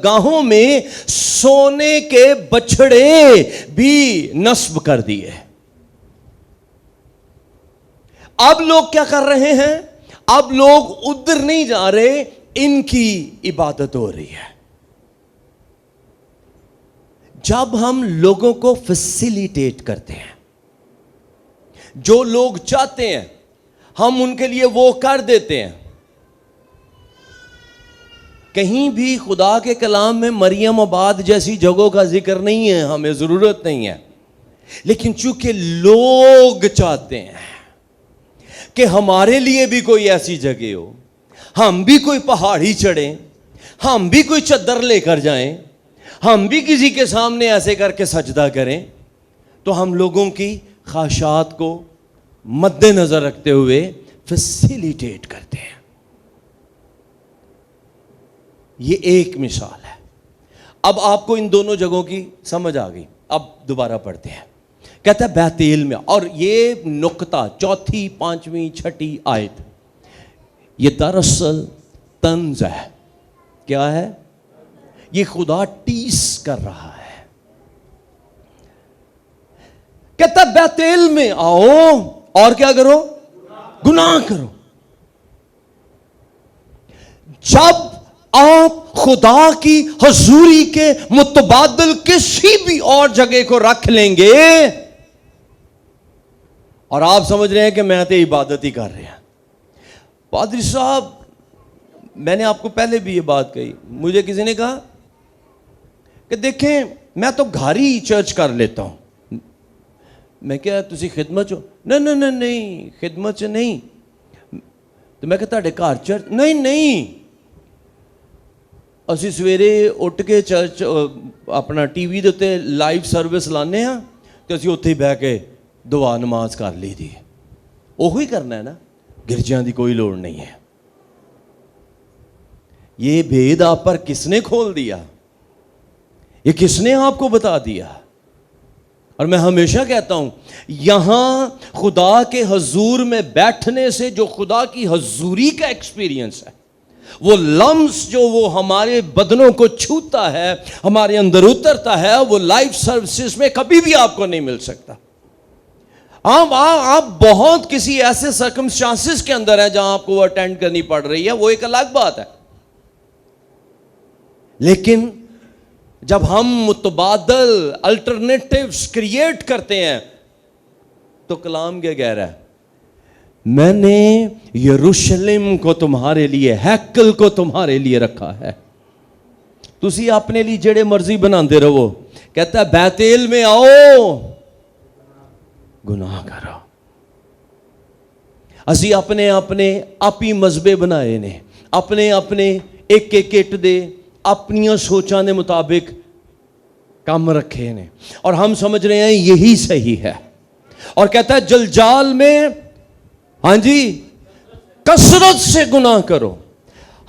گاہوں میں سونے کے بچھڑے بھی نصب کر دیے. اب لوگ کیا کر رہے ہیں؟ اب لوگ ادھر نہیں جا رہے، ان کی عبادت ہو رہی ہے. جب ہم لوگوں کو فیسیلیٹیٹ کرتے ہیں، جو لوگ چاہتے ہیں ہم ان کے لیے وہ کر دیتے ہیں. کہیں بھی خدا کے کلام میں مریم آباد جیسی جگہوں کا ذکر نہیں ہے، ہمیں ضرورت نہیں ہے، لیکن چونکہ لوگ چاہتے ہیں کہ ہمارے لیے بھی کوئی ایسی جگہ ہو، ہم بھی کوئی پہاڑی چڑھیں، ہم بھی کوئی چادر لے کر جائیں، ہم بھی کسی کے سامنے ایسے کر کے سجدہ کریں، تو ہم لوگوں کی خواہشات کو مد نظر رکھتے ہوئے فیسیلیٹیٹ کرتے ہیں. یہ ایک مثال ہے. اب آپ کو ان دونوں جگہوں کی سمجھ آ گئی. اب دوبارہ پڑھتے ہیں. کہتا ہے بیت ایل میں، اور یہ نقطہ 4، 5، 6 آیت، یہ دراصل طنز ہے. کیا ہے؟ یہ خدا ٹیس کر رہا ہے. کہتا ہے بیت ایل میں آؤ اور کیا کرو؟ گناہ کرو. جب آپ خدا کی حضوری کے متبادل کسی بھی اور جگہ کو رکھ لیں گے اور آپ سمجھ رہے ہیں کہ میں تو عبادت ہی کر رہے ہیں. پادری صاحب میں نے آپ کو پہلے بھی یہ بات کہی, مجھے کسی نے کہا کہ دیکھیں میں تو گھر ہی چرچ کر لیتا ہوں. میں کیا تسی خدمت چو؟ نہیں خدمت چ نہیں. تو میں کہتا ہے گھر چرچ نہیں اسی سویرے اٹھ کے چرچ اپنا ٹی وی دے لائیو سروس لانے ہاں تو اسی اتنے ہی بہ کے دعا نماز کر لی دی. وہی کرنا ہے نا, گرجیاں دی کوئی لوڑ نہیں ہے. یہ بھید آپ پر کس نے کھول دیا؟ یہ کس نے آپ کو بتا دیا؟ اور میں ہمیشہ کہتا ہوں یہاں خدا کے حضور میں بیٹھنے سے جو خدا کی حضوری کا ایکسپیرینس ہے, وہ لمس جو وہ ہمارے بدنوں کو چھوتا ہے, ہمارے اندر اترتا ہے, وہ لائف سروسز میں کبھی بھی آپ کو نہیں مل سکتا. آپ بہت کسی ایسے سرکمسٹانسز کے اندر ہیں جہاں آپ کو وہ اٹینڈ کرنی پڑ رہی ہے, وہ ایک الگ بات ہے. لیکن جب ہم متبادل الٹرنیٹیوز کریٹ کرتے ہیں تو کلام کیا کہہ رہا ہے؟ میں نے یروشلم کو تمہارے لیے, ہیکل کو تمہارے لیے رکھا ہے. تسی اپنے لیے جڑے مرضی بناندے رہو. کہتا ہے بیتیل میں آؤ گناہ کرو. اسی اپنے آپ ہی مذہبے بنائے نے, اپنے ایک اٹ دے اپنی سوچاں دے مطابق کام رکھے نے, اور ہم سمجھ رہے ہیں یہی صحیح ہے. اور کہتا ہے جلجال میں ہاں جی کثرت سے گناہ کرو,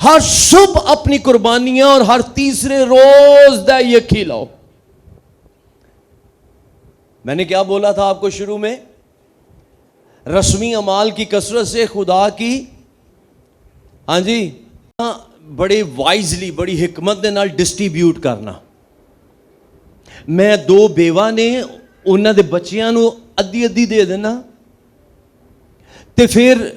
ہر صبح اپنی قربانیاں اور ہر تیسرے روز دے کھلاؤ. میں نے کیا بولا تھا آپ کو شروع میں؟ رسمی اعمال کی کثرت سے خدا کی ہاں جی بڑے وائزلی, بڑی حکمت دے نال ڈسٹریبیوٹ کرنا. میں 2 بیوہ نے انہاں دے بچیاں نو ادھی دے دینا, تے پھر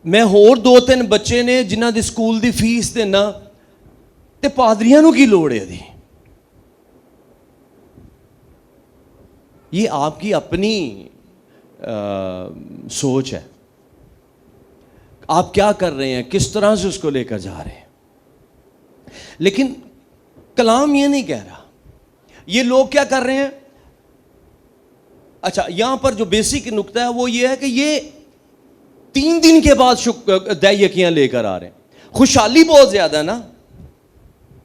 میں ہور 2-3 بچے نے جنہاں دی سکول دی فیس دینا, تے پادریاں نو کی لوڑ ہے دی. یہ آپ کی اپنی سوچ ہے. آپ کیا کر رہے ہیں, کس طرح سے اس کو لے کر جا رہے ہیں. لیکن کلام یہ نہیں کہہ رہا. یہ لوگ کیا کر رہے ہیں؟ اچھا یہاں پر جو بیسک نقطہ ہے وہ یہ ہے کہ یہ 3 دن کے بعد دہیکیاں لے کر آ رہے ہیں. خوشحالی بہت زیادہ ہے نا.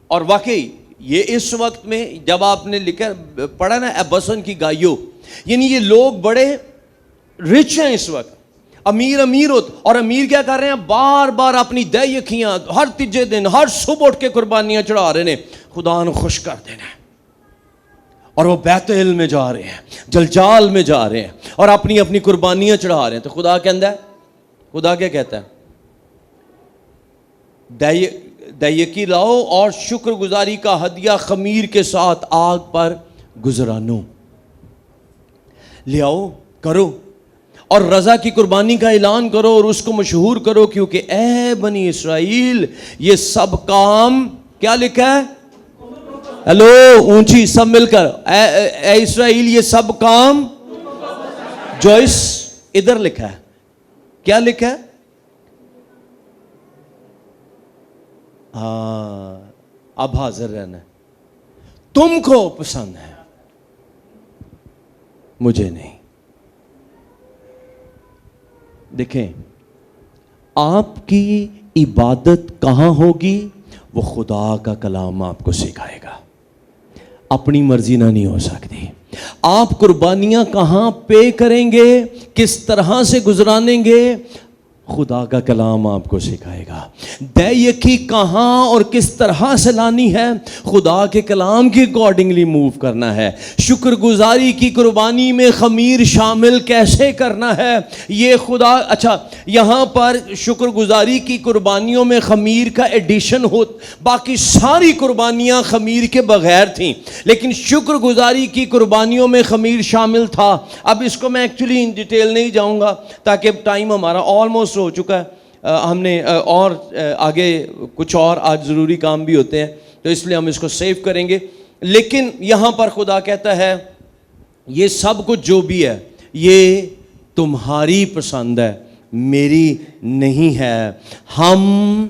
اور واقعی یہ اس وقت میں جب آپ نے لکھا پڑھا نا بسن کی گائیو, یعنی یہ لوگ بڑے رچ ہیں اس وقت, امیر ہوتے, اور امیر کیا کر رہے ہیں؟ بار بار اپنی دہیکیاں ہر تیجے دن ہر صبح اٹھ کے قربانیاں چڑھا رہے ہیں خدا نے خوش کر دینا ہے. اور وہ بیتل میں جا رہے ہیں, جلجال میں جا رہے ہیں اور اپنی قربانیاں چڑھا رہے ہیں. تو خدا کہندا ہے, خدا کیا کہتا ہے؟ دہیکی لاؤ اور شکر گزاری کا ہدیہ خمیر کے ساتھ آگ پر گزرانو. لے آؤ, کرو, اور رضا کی قربانی کا اعلان کرو اور اس کو مشہور کرو, کیونکہ اے بنی اسرائیل یہ سب کام کیا لکھا ہے؟ ہیلو اونچی سب مل کر, اے اسرائیل یہ سب کام. جوائس ادھر لکھا ہے, کیا لکھا ہے؟ ہاں اب حاضر رہنا ہے. تم کو پسند ہے, مجھے نہیں. دیکھیں آپ کی عبادت کہاں ہوگی؟ وہ خدا کا کلام آپ کو سکھائے گا. اپنی مرضی نہ نہیں ہو سکتی. آپ قربانیاں کہاں پے کریں گے, کس طرح سے گزرانیں گے؟ خدا کا کلام آپ کو سکھائے گا. دہیکی کہاں اور کس طرح سے لانی ہے؟ خدا کے کلام کے اکارڈنگلی موو کرنا ہے. شکر گزاری کی قربانی میں خمیر شامل کیسے کرنا ہے یہ خدا. اچھا یہاں پر شکر گزاری کی قربانیوں میں خمیر کا ایڈیشن ہو, باقی ساری قربانیاں خمیر کے بغیر تھیں, لیکن شکر گزاری کی قربانیوں میں خمیر شامل تھا. اب اس کو میں ایکچولی ان ڈیٹیل نہیں جاؤں گا تاکہ ٹائم ہمارا آلموسٹ ہو چکا ہے. ہم نے اور آگے کچھ اور آج ضروری کام بھی ہوتے ہیں تو اس لیے ہم اس کو سیو کریں گے. لیکن یہاں پر خدا کہتا ہے یہ سب کچھ جو بھی ہے یہ تمہاری پسند ہے, میری نہیں ہے. ہم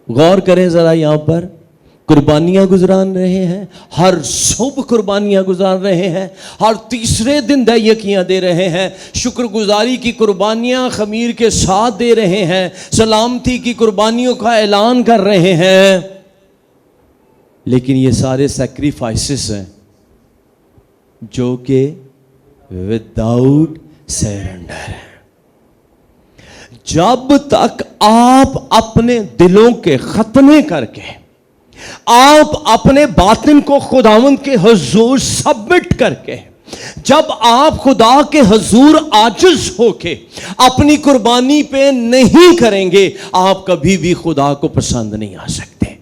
غور کریں ذرا, یہاں پر قربانیاں گزران رہے ہیں, ہر صبح قربانیاں گزار رہے ہیں, ہر تیسرے دن دہیکیاں دے رہے ہیں, شکر گزاری کی قربانیاں خمیر کے ساتھ دے رہے ہیں, سلامتی کی قربانیوں کا اعلان کر رہے ہیں. لیکن یہ سارے سیکریفائسز ہیں جو کہ وداؤٹ سرنڈر ہیں. جب تک آپ اپنے دلوں کے ختنے کر کے, آپ اپنے باطن کو خداوند کے حضور سبمٹ کر کے, جب آپ خدا کے حضور عاجز ہو کے اپنی قربانی پہ نہیں کریں گے, آپ کبھی بھی خدا کو پسند نہیں آ سکتے.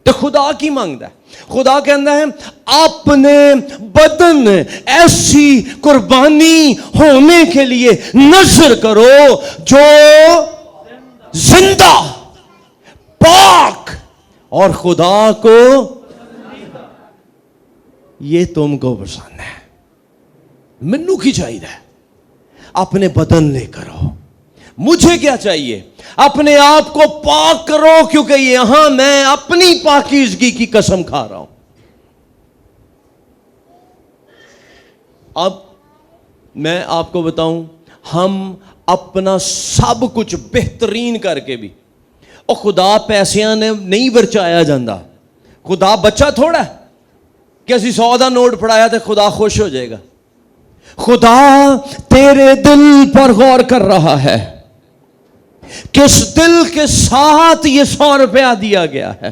تو خدا کی مانگتا ہے, خدا کہتا ہے اپنے بدن ایسی قربانی ہونے کے لیے نذر کرو جو زندہ, پاک اور خدا کو یہ تم کو پسند ہے. منو کی چاہیے اپنے بدن لے کرو. مجھے کیا چاہیے؟ اپنے آپ کو پاک کرو, کیونکہ یہاں میں اپنی پاکیزگی کی قسم کھا رہا ہوں. اب میں آپ کو بتاؤں, ہم اپنا سب کچھ بہترین کر کے بھی, اور خدا پیسیاں نے نہیں ورچایا جاندہ. خدا بچہ تھوڑا ہے کہ اسی 100 دا نوٹ پڑھایا تو خدا خوش ہو جائے گا. خدا تیرے دل پر غور کر رہا ہے, کس دل کے ساتھ یہ 100 روپیہ دیا گیا ہے.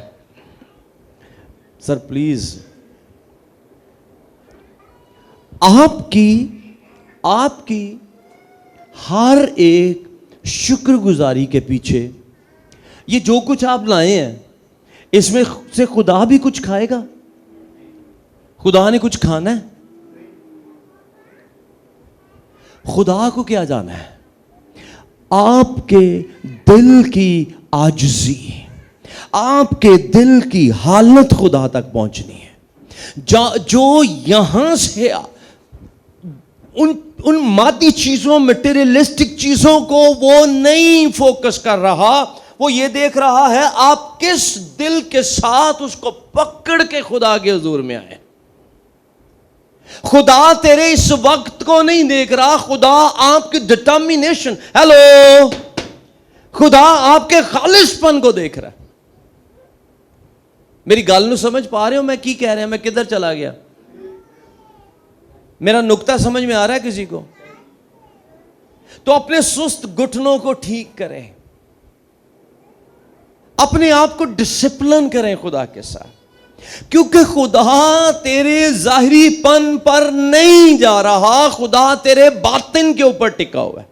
سر پلیز, آپ کی ہر ایک شکر گزاری کے پیچھے یہ جو کچھ آپ لائے ہیں اس میں سے خدا بھی کچھ کھائے گا؟ خدا نے کچھ کھانا ہے؟ خدا کو کیا جانا ہے؟ آپ کے دل کی عاجزی, آپ کے دل کی حالت خدا تک پہنچنی ہے. جو یہاں سے ان مادی چیزوں, مٹیریلسٹک چیزوں کو وہ نہیں فوکس کر رہا, وہ یہ دیکھ رہا ہے آپ کس دل کے ساتھ اس کو پکڑ کے خدا کے حضور میں آئے. خدا تیرے اس وقت کو نہیں دیکھ رہا, خدا آپ کی ڈٹرمینیشن, خدا آپ کے خالص پن کو دیکھ رہا ہے. میری گل نو سمجھ پا رہے ہو میں کی کہہ رہا ہوں, میں کدھر چلا گیا؟ میرا نقطہ سمجھ میں آ رہا ہے کسی کو؟ تو اپنے سست گھٹنوں کو ٹھیک کریں, اپنے آپ کو ڈسپلن کریں خدا کے ساتھ, کیونکہ خدا تیرے ظاہری پن پر نہیں جا رہا, خدا تیرے باطن کے اوپر ٹکا ہوا ہے.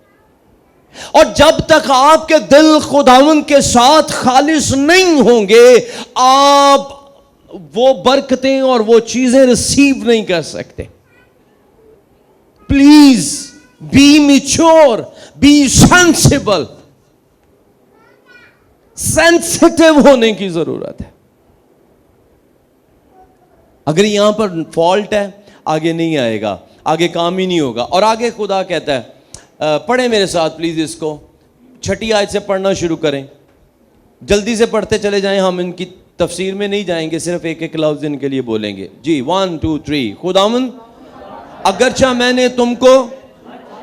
اور جب تک آپ کے دل خداوند کے ساتھ خالص نہیں ہوں گے, آپ وہ برکتیں اور وہ چیزیں ریسیو نہیں کر سکتے. Please be mature, be sensible, sensitive ہونے کی ضرورت ہے. اگر یہاں پر فالٹ ہے آگے نہیں آئے گا, آگے کام ہی نہیں ہوگا. اور آگے خدا کہتا ہے, پڑھیں میرے ساتھ پلیز اس کو, 6 آیت سے پڑھنا شروع کریں, جلدی سے پڑھتے چلے جائیں, ہم ان کی تفسیر میں نہیں جائیں گے, صرف ایک ایک لفظ ان کے لیے بولیں گے. جی 1 2 3. خداوند اگرچہ میں نے تم کو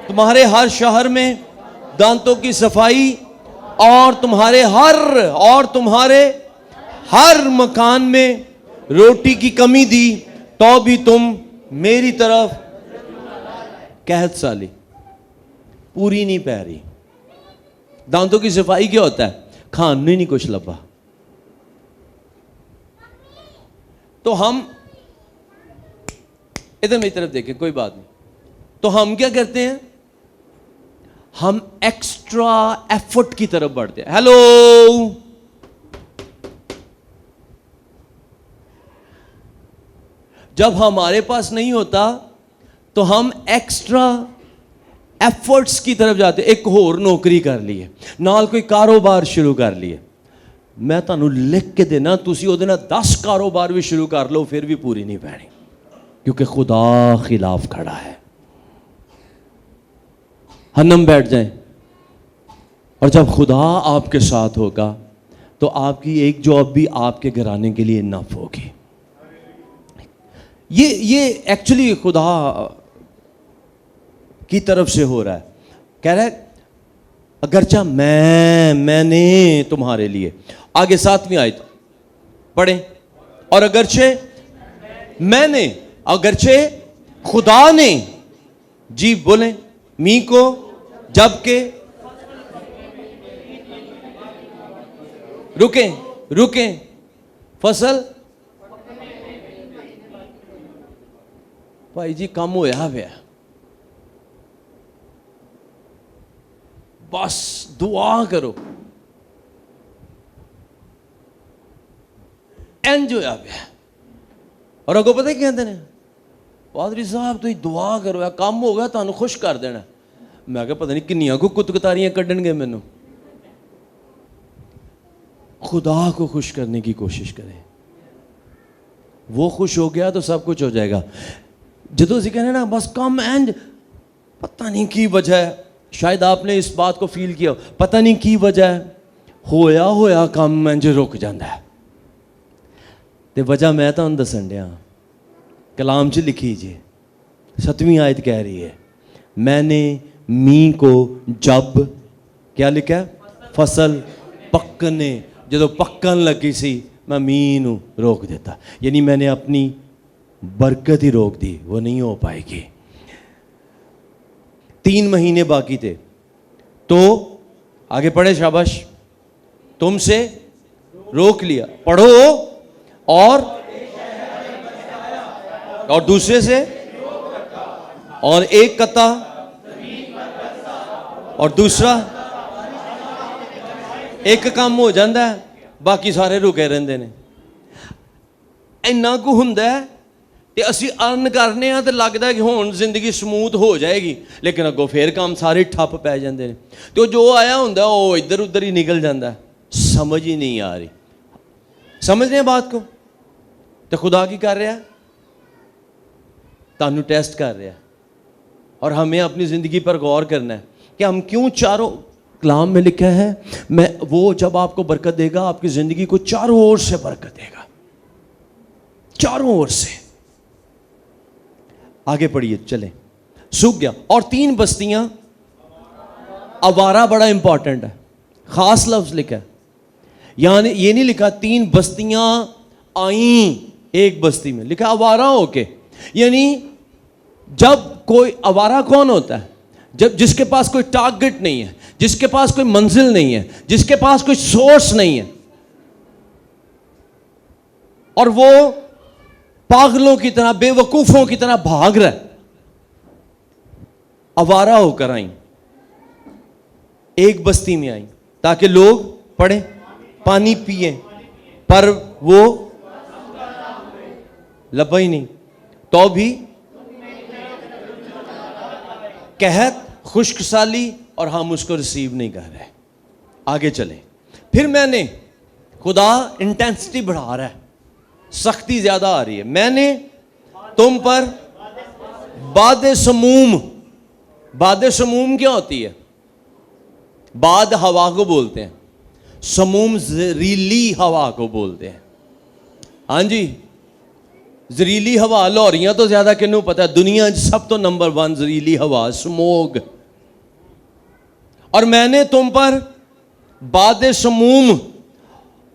تمہارے ہر شہر میں دانتوں کی صفائی اور تمہارے ہر مکان میں روٹی کی کمی دی, تو بھی تم میری طرف قحط سالی پوری نہیں پہ رہی. دانتوں کی صفائی کیا ہوتا ہے؟ کھانے نہیں کچھ لبا. تو ہم ادھر میری طرف دیکھیں, کوئی بات نہیں. تو ہم کیا کرتے ہیں؟ ہم ایکسٹرا ایفرٹ کی طرف بڑھتے ہیں. ہیلو, جب ہمارے پاس نہیں ہوتا تو ہم ایکسٹرا ایفرٹس کی طرف جاتے, ایک ہور نوکری کر لیے, نال کوئی کاروبار شروع کر لیے. میں تانوں لکھ کے دینا, تسی او دے نال 10 کاروبار بھی شروع کر لو پھر بھی پوری نہیں پینی, کیونکہ خدا خلاف کھڑا ہے. ہنم بیٹھ جائیں, اور جب خدا آپ کے ساتھ ہوگا تو آپ کی ایک جاب بھی آپ کے گھرانے کے لیے انف ہوگی. یہ ایکچولی خدا کی طرف سے ہو رہا ہے. کہہ رہا ہے اگرچہ میں نے تمہارے لیے, آگے 7ویں آیت پڑھیں, اور اگرچہ میں نے, اگرچہ خدا نے, جی بولیں, می کو جب کہ, رکیں فصل, بھائی جی کم ہویا پیا, بس دعا کرو, انج ہویا پیا. اور اگوں پتہ کی کہتے ہیں, پادری صاحب تھی دعا کرو, کام ہو گیا تمہیں خوش کر دینا. میں کہا پتہ نہیں کنیاں کو کتکتاریاں کڈن گے مینوں. خدا کو خوش کرنے کی کوشش کریں, وہ خوش ہو گیا تو سب کچھ ہو جائے گا. جدو اسی کہنے نا بس کم اینج, پتہ نہیں کی وجہ ہے, شاید آپ نے اس بات کو فیل کیا, پتہ نہیں کی وجہ ہے, ہویا کم اینج رک جاندہ ہے. تے وجہ میں تو دسن دیا, کلام چ لکھی جی 7ویں آیت کہہ رہی ہے, میں نے می کو جب, کیا لکھا ہے, فصل پکنے, جدو پکن لگی سی میں می نو روک دیتا, یعنی میں نے اپنی برکت ہی روک دی, وہ نہیں ہو پائے گی. 3 مہینے باقی تھے تو آگے پڑھے, شاباش, تم سے روک لیا, پڑھو, اور دوسرے سے, اور ایک قطع, اور دوسرا ایک کام ہو جاندہ ہے, باقی سارے رکے رہندے نے. اینا کو ہوندا ہے تے اسی ارن کرنے ہیں تے لگدا ہے کہ ہون زندگی سموتھ ہو جائے گی, لیکن اگوں پھر کام سارے ٹھپ پے جاندے نے. تو جو آیا ہوندا ہے وہ ادھر ادھر ہی نکل جاندہ ہے, سمجھ ہی نہیں آ رہی. سمجھ رہے ہیں بات کو؟ تو خدا کی کر رہا ہے, تانوں ٹیسٹ کر رہا ہے, اور ہمیں اپنی زندگی پر غور کرنا ہے کہ ہم کیوں چاروں, کلام میں لکھا ہے میں وہ جب آپ کو برکت دے گا آپ کی زندگی کو چاروں اور سے برکت دے گا, چاروں اور سے. آگے پڑھیے چلیں. سوکھ گیا, اور 3 بستیاں, آوارہ بڑا امپورٹنٹ ہے, خاص لفظ لکھا ہے, یعنی یہ نہیں لکھا 3 بستیاں آئیں ایک بستی میں, لکھا آوارہ ہو کے. یعنی جب کوئی آوارہ کون ہوتا ہے, جب جس کے پاس کوئی ٹارگٹ نہیں ہے, جس کے پاس کوئی منزل نہیں ہے, جس کے پاس کوئی سورس نہیں ہے, اور وہ پاگلوں کی طرح بے وقوفوں کی طرح بھاگ رہا ہے. آوارہ ہو کر آئیں, ایک بستی میں آئیں تاکہ لوگ پڑھیں, پانی پئیں, پر وہ لبا ہی نہیں, تو بھی قحط, خشک سالی, اور ہم اس کو ریسیو نہیں کر رہے. آگے چلیں. پھر میں نے, خدا انٹینسٹی بڑھا رہا ہے, سختی زیادہ آ رہی ہے. میں نے تم پر باد سموم, باد سموم کیا ہوتی ہے؟ باد ہوا کو بولتے ہیں, سموم زہریلی ہوا کو بولتے ہیں. ہاں جی, زہریلی ہوا, لاہوریاں تو زیادہ کنوں پتہ ہے, دنیا سب تو نمبر 1 زہریلی ہوا سموگ. اور میں نے تم پر باد سموم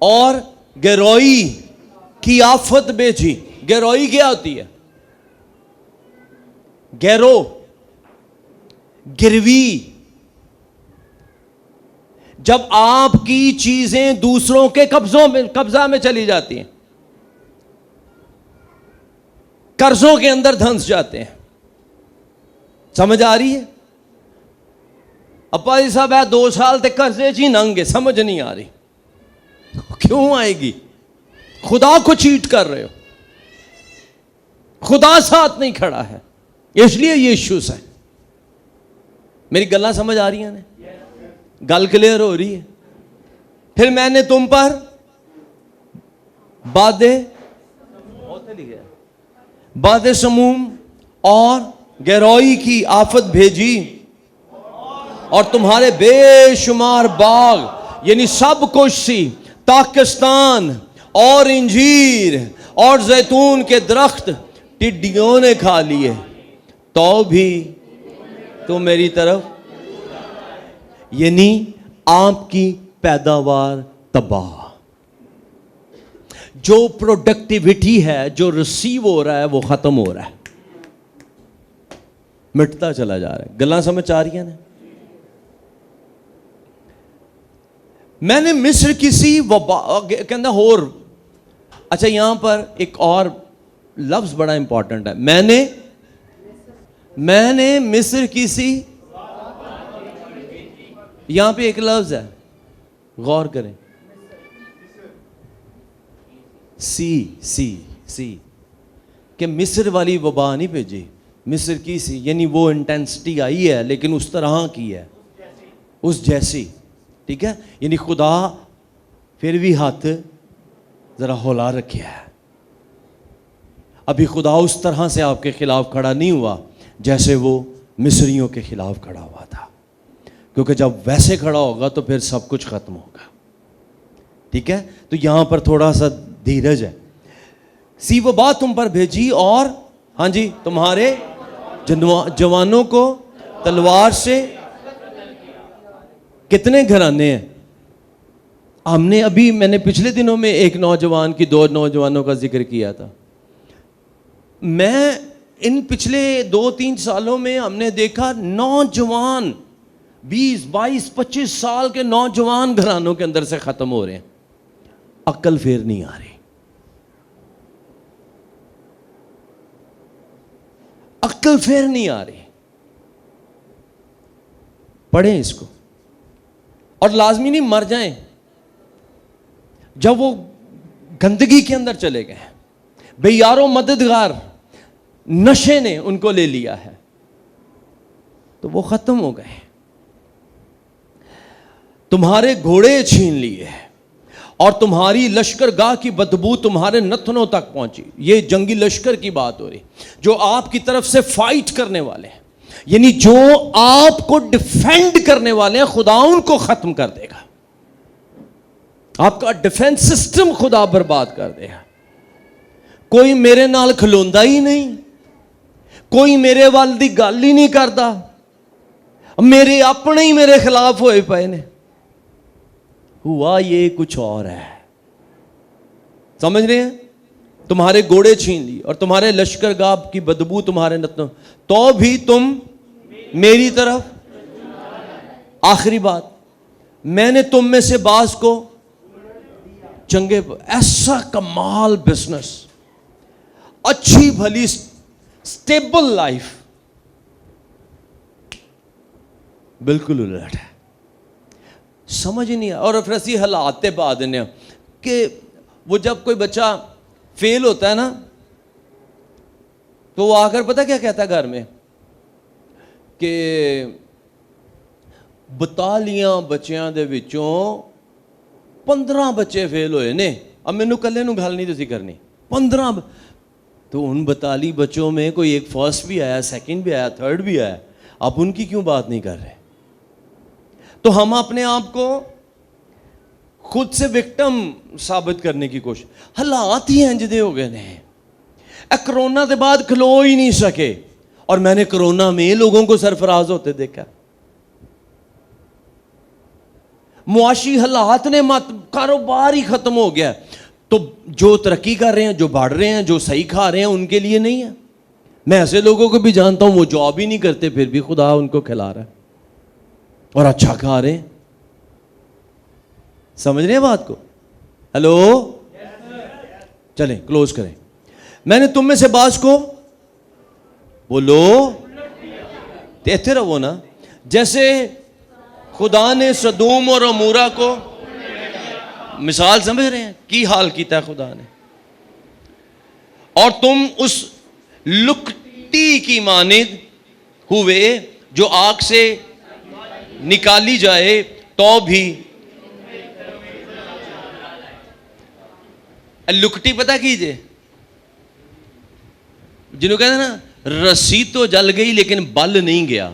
اور گروئی کی آفت بھیجی. گروئی کیا ہوتی ہے؟ گیرو, گروی, جب آپ کی چیزیں دوسروں کے قبضہ میں چلی جاتی ہیں, قرضوں کے اندر دھنس جاتے ہیں. سمجھ آ رہی ہے؟ ابا جی صاحب ہے 2 سال تک قرضے چی ننگے, سمجھ نہیں آ رہی. کیوں آئے گی؟ خدا کو چیٹ کر رہے ہو, خدا ساتھ نہیں کھڑا ہے, اس لیے یہ ایشوز ہیں. میری گلاں سمجھ آ رہی ہیں؟ گل کلیئر ہو رہی ہے؟ پھر میں نے تم پر باد سموم اور گہرائی کی آفت بھیجی، اور تمہارے بے شمار باغ یعنی سب کچھ سی، پاکستان اور انجیر اور زیتون کے درخت ٹڈیوں نے کھا لیے، تو بھی تو میری طرف، یعنی آپ کی پیداوار تباہ، جو پروڈکٹیوٹی ہے، جو ریسیو ہو رہا ہے وہ ختم ہو رہا ہے، مٹتا چلا جا رہا ہے. گلاں سمجھ آ رہی ہیں نا؟ میں نے مصر کسی وبا کہنا ہور، اچھا یہاں پر ایک اور لفظ بڑا امپورٹنٹ ہے، میں نے مصر کسی، یہاں پہ ایک لفظ ہے، غور کریں، سی کہ مصر والی وبا نہیں بھیجی، مصر کی سی، یعنی وہ انٹینسٹی آئی ہے لیکن اس طرح کی ہے، اس جیسی، ٹھیک ہے، یعنی خدا پھر بھی ہاتھ ذرا ہولا رکھے ہے. ابھی خدا اس طرح سے آپ کے خلاف کھڑا نہیں ہوا جیسے وہ مصریوں کے خلاف کھڑا ہوا تھا، کیونکہ جب ویسے کھڑا ہوگا تو پھر سب کچھ ختم ہوگا. ٹھیک ہے، تو یہاں پر تھوڑا سا دھیرج ہے. سی وہ بات تم پر بھیجی، اور ہاں جی تمہارے جوانوں کو تلوار سے. کتنے گھرانے ہیں؟ ہم نے ابھی، میں نے پچھلے دنوں میں ایک نوجوان کی، 2 نوجوانوں کا ذکر کیا تھا. میں ان پچھلے 2-3 سالوں میں ہم نے دیکھا نوجوان 20, 22, 25 سال کے نوجوان گھرانوں کے اندر سے ختم ہو رہے ہیں. عقل پھر نہیں آ رہی، عقل پھر نہیں آ رہی. پڑھیں اس کو، اور لازمی نہیں مر جائیں جب وہ گندگی کے اندر چلے گئے. بے یارو مددگار نشے نے ان کو لے لیا ہے تو وہ ختم ہو گئے. تمہارے گھوڑے چھین لیے اور تمہاری لشکر گاہ کی بدبو تمہارے نتنوں تک پہنچی. یہ جنگی لشکر کی بات ہو رہی، جو آپ کی طرف سے فائٹ کرنے والے ہیں، یعنی جو آپ کو ڈیفینڈ کرنے والے ہیں، خدا ان کو ختم کر دے گا. آپ کا ڈیفینس سسٹم خدا برباد کر دے گا. کوئی میرے نال کھلوندا ہی نہیں، کوئی میرے وال دی گل ہی نہیں کرتا، میرے اپنے ہی میرے خلاف ہوئے پئے نے. ہوا یہ کچھ اور ہے. سمجھ رہے ہیں؟ تمہارے گھوڑے چھین لی اور تمہارے لشکر گاہ کی بدبو تمہارے نتنوں، تو بھی تم میری طرف. آخری بات، میں نے تم میں سے بعض کو چنگے. ایسا کمال بزنس، اچھی بھلی سٹیبل لائف، بالکل الٹ ہے. سمجھ نہیں آ. اور پھر ایسی حالات بعد نے کہ وہ جب کوئی بچہ فیل ہوتا ہے نا تو وہ آ کر پتہ کیا کہتا ہے گھر میں کہ 42 بچیاں دے وچوں 15 بچے فیل ہوئے نے. اب مینوں کلے نوں گل نہیں تسی کرنی. 15 تو ان 42 بچوں میں کوئی ایک فرسٹ بھی آیا، سیکنڈ بھی آیا، تھرڈ بھی آیا. اب ان کی کیوں بات نہیں کر رہے؟ تو ہم اپنے آپ کو خود سے وکٹم ثابت کرنے کی کوشش. حالات ہی انج دے ہو گئے نے. کرونا کے بعد کھلو ہی نہیں سکے، اور میں نے کرونا میں لوگوں کو سرفراز ہوتے دیکھا. معاشی حالات نے کاروبار ہی ختم ہو گیا. تو جو ترقی کر رہے ہیں، جو بڑھ رہے ہیں، جو صحیح کھا رہے ہیں، ان کے لیے نہیں ہے. میں ایسے لوگوں کو بھی جانتا ہوں وہ جاب ہی نہیں کرتے پھر بھی خدا ان کو کھلا رہا ہے اور اچھا کھا رہے ہیں. سمجھ رہے ہیں بات کو؟ ہیلو، چلیں کلوز کریں. میں نے تم میں سے بعض کو، بولو ایتھے رہو نا، جیسے خدا نے سدوم اور عمورہ کو، مثال سمجھ رہے ہیں کی حال کیتا ہے خدا نے. اور تم اس لکٹی کی مانند ہوئے جو آگ سے نکالی جائے تو بھی لکٹی پتہ کیجئے جنہوں کہتے ہیں نا رسی تو جل گئی لیکن بل نہیں گیا.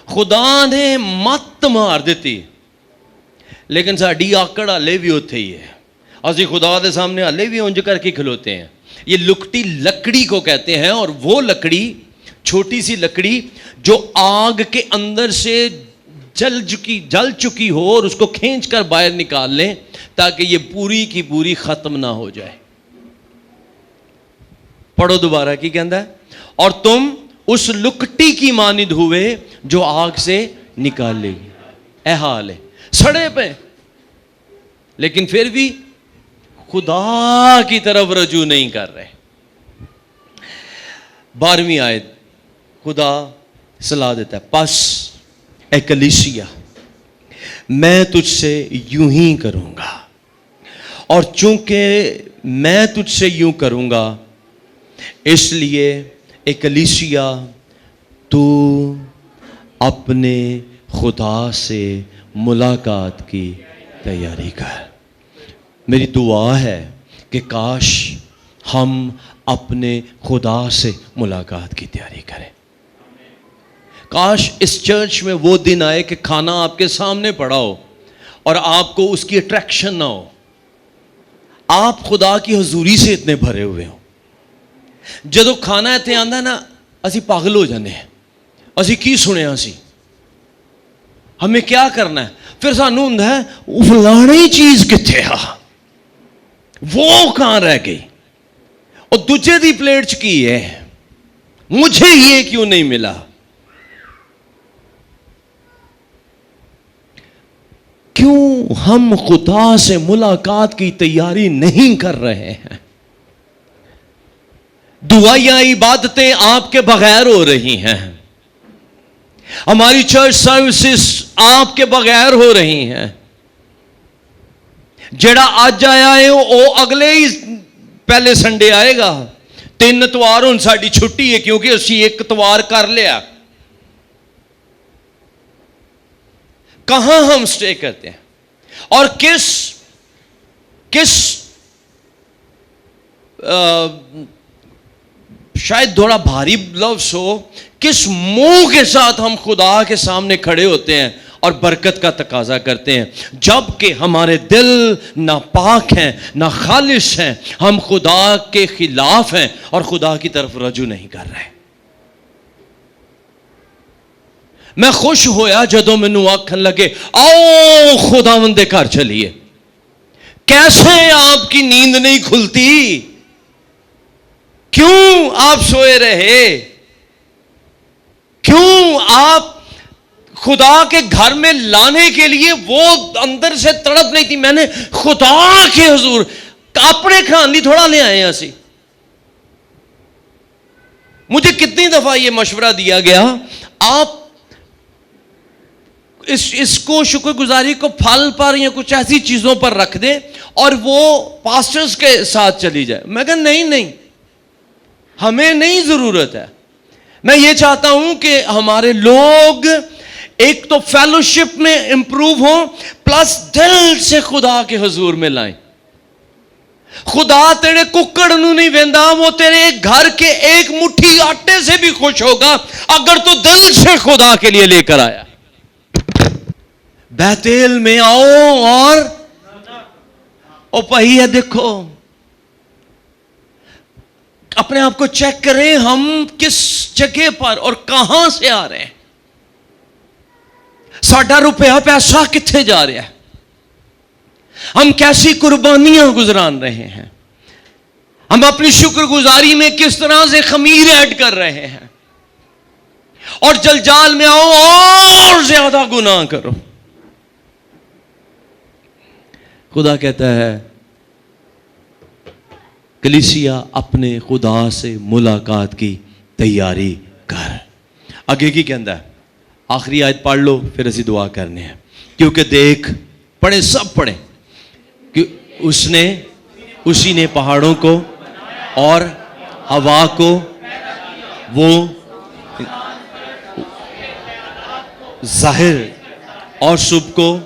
خدا نے مت مار دیتی لیکن ساڈی آکڑ ہلے بھی اوتھے ہی ہے. اسی خدا دے سامنے ہلے بھی اونج کر کے کھلوتے ہیں. یہ لکٹی لکڑی کو کہتے ہیں, اور وہ لکڑی چھوٹی سی لکڑی جو آگ کے اندر سے جل چکی ہو اور اس کو کھینچ کر باہر نکال لیں تاکہ یہ پوری کی پوری ختم نہ ہو جائے. پڑھو دوبارہ کی کہندا ہے, اور تم اس لکٹی کی مانند ہوئے جو آگ سے نکال لے گی. اے حال ہے سڑے پہ لیکن پھر بھی خدا کی طرف رجوع نہیں کر رہے. 12ویں آیت خدا صلاح دیتا ہے, پس اے کلیسیا میں تجھ سے یوں ہی کروں گا, اور چونکہ میں تجھ سے یوں کروں گا اس لیے اے کلیسیا تو اپنے خدا سے ملاقات کی تیاری کر. میری دعا ہے کہ کاش ہم اپنے خدا سے ملاقات کی تیاری کریں. کاش اس چرچ میں وہ دن آئے کہ کھانا آپ کے سامنے پڑا ہو اور آپ کو اس کی اٹریکشن نہ ہو, آپ خدا کی حضوری سے اتنے بھرے ہوئے ہوں. جدو کھانا اتنے آندا نا اسی پاگل ہو جانے ہیں, اسی کی سنیا سی, ہمیں کیا کرنا ہے, پھر سانوں ہوندا ہے وہ فلانی چیز کتھے آ, وہ کہاں رہ گئی, اور دوجے دی پلیٹ چ کی ہے, مجھے یہ کیوں نہیں ملا. کیوں ہم خدا سے ملاقات کی تیاری نہیں کر رہے ہیں؟ دعائیاں عبادتیں آپ کے بغیر ہو رہی ہیں, ہماری چرچ سروسز آپ کے بغیر ہو رہی ہیں. جڑا آج آیا ہے وہ اگلے ہی پہلے سنڈے آئے گا. 3 اتوار ہن ساڈی چھٹی ہے کیونکہ اسی 1 اتوار کر لیا. کہاں ہم سٹے کرتے ہیں, اور کس شاید تھوڑا بھاری لفظ ہو, کس منہ کے ساتھ ہم خدا کے سامنے کھڑے ہوتے ہیں اور برکت کا تقاضا کرتے ہیں, جبکہ ہمارے دل نہ پاک ہیں نہ خالص ہیں, ہم خدا کے خلاف ہیں اور خدا کی طرف رجوع نہیں کر رہے. میں خوش ہویا جدو مینوں آکھن لگے آؤ خداوند دے گھر چلیے. کیسے آپ کی نیند نہیں کھلتی, کیوں آپ سوئے رہے, کیوں آپ خدا کے گھر میں لانے کے لیے وہ اندر سے تڑپ نہیں تھی. میں نے خدا کے حضور اپنے کھان لی تھوڑا لے آئے ہیں اسی. مجھے کتنی دفعہ یہ مشورہ دیا گیا, آپ اس کو شکر گزاری کو پھل پر یا کچھ ایسی چیزوں پر رکھ دیں اور وہ پاسٹرز کے ساتھ چلی جائے. میں کہا نہیں, ہمیں نہیں ضرورت ہے. میں یہ چاہتا ہوں کہ ہمارے لوگ ایک تو فیلوشپ میں امپروو ہوں, پلس دل سے خدا کے حضور میں لائیں. خدا تیرے ککڑ نو نہیں ویندا, وہ تیرے گھر کے ایک مٹھی آٹے سے بھی خوش ہوگا اگر تو دل سے خدا کے لیے لے کر آیا. بیتیل میں آؤ اور او پہی ہے, دیکھو اپنے آپ کو چیک کریں ہم کس جگہ پر اور کہاں سے آ رہے ہیں, ساڈا روپیہ پیسہ کتنے جا رہا ہے, ہم کیسی قربانیاں گزران رہے ہیں, ہم اپنی شکر گزاری میں کس طرح سے خمیر ایڈ کر رہے ہیں, اور جلجال میں آؤ اور زیادہ گناہ کرو. خدا کہتا ہے کلیسیا اپنے خدا سے ملاقات کی تیاری کر. آگے کی کہندا ہے, آخری آیت پڑھ لو پھر اسی دعا کرنے ہیں. کیونکہ دیکھ, پڑھیں سب پڑھیں, کہ اسی نے پہاڑوں کو اور ہوا کو وہ ظاہر اور صبح کو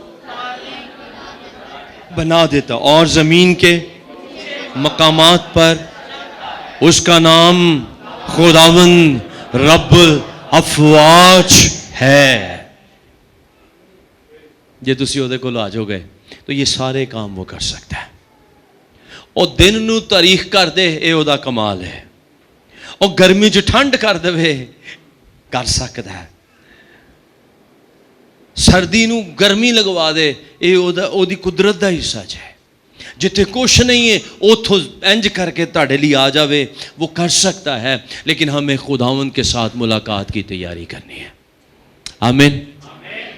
بنا دیتا اور زمین کے مقامات پر اس کا نام خداوند رب افواج ہے. ਜੇ ਤੁਸੀਂ ਉਹਦੇ ਕੋਲ ਆ ਜਾਓਗੇ تو یہ سارے کام وہ کر سکتا ہے. ਉਹ ਦਿਨ ਨੂੰ ਤਾਰੀਖ ਕਰ ਦੇ, ਇਹ ਉਹਦਾ ਕਮਾਲ ਹੈ. ਉਹ ਗਰਮੀ 'ਚ ਠੰਡ ਕਰ ਦੇਵੇ, ਕਰ ਸਕਦਾ ਹੈ. ਸਰਦੀ ਨੂੰ ਗਰਮੀ ਲਗਵਾ ਦੇ, ਇਹ ਉਹਦੀ ਕੁਦਰਤ ਦਾ ਹਿੱਸਾ ਹੈ. ਜਿੱਥੇ ਕੁਛ ਨਹੀਂ ਹੈ ਉੱਥੋਂ ਇੰਜ ਕਰਕੇ ਤੁਹਾਡੇ ਲਈ ਆ ਜਾਵੇ, وہ کر سکتا ہے. لیکن ہمیں خداوند کے ساتھ ملاقات کی تیاری کرنی ہے. آمین.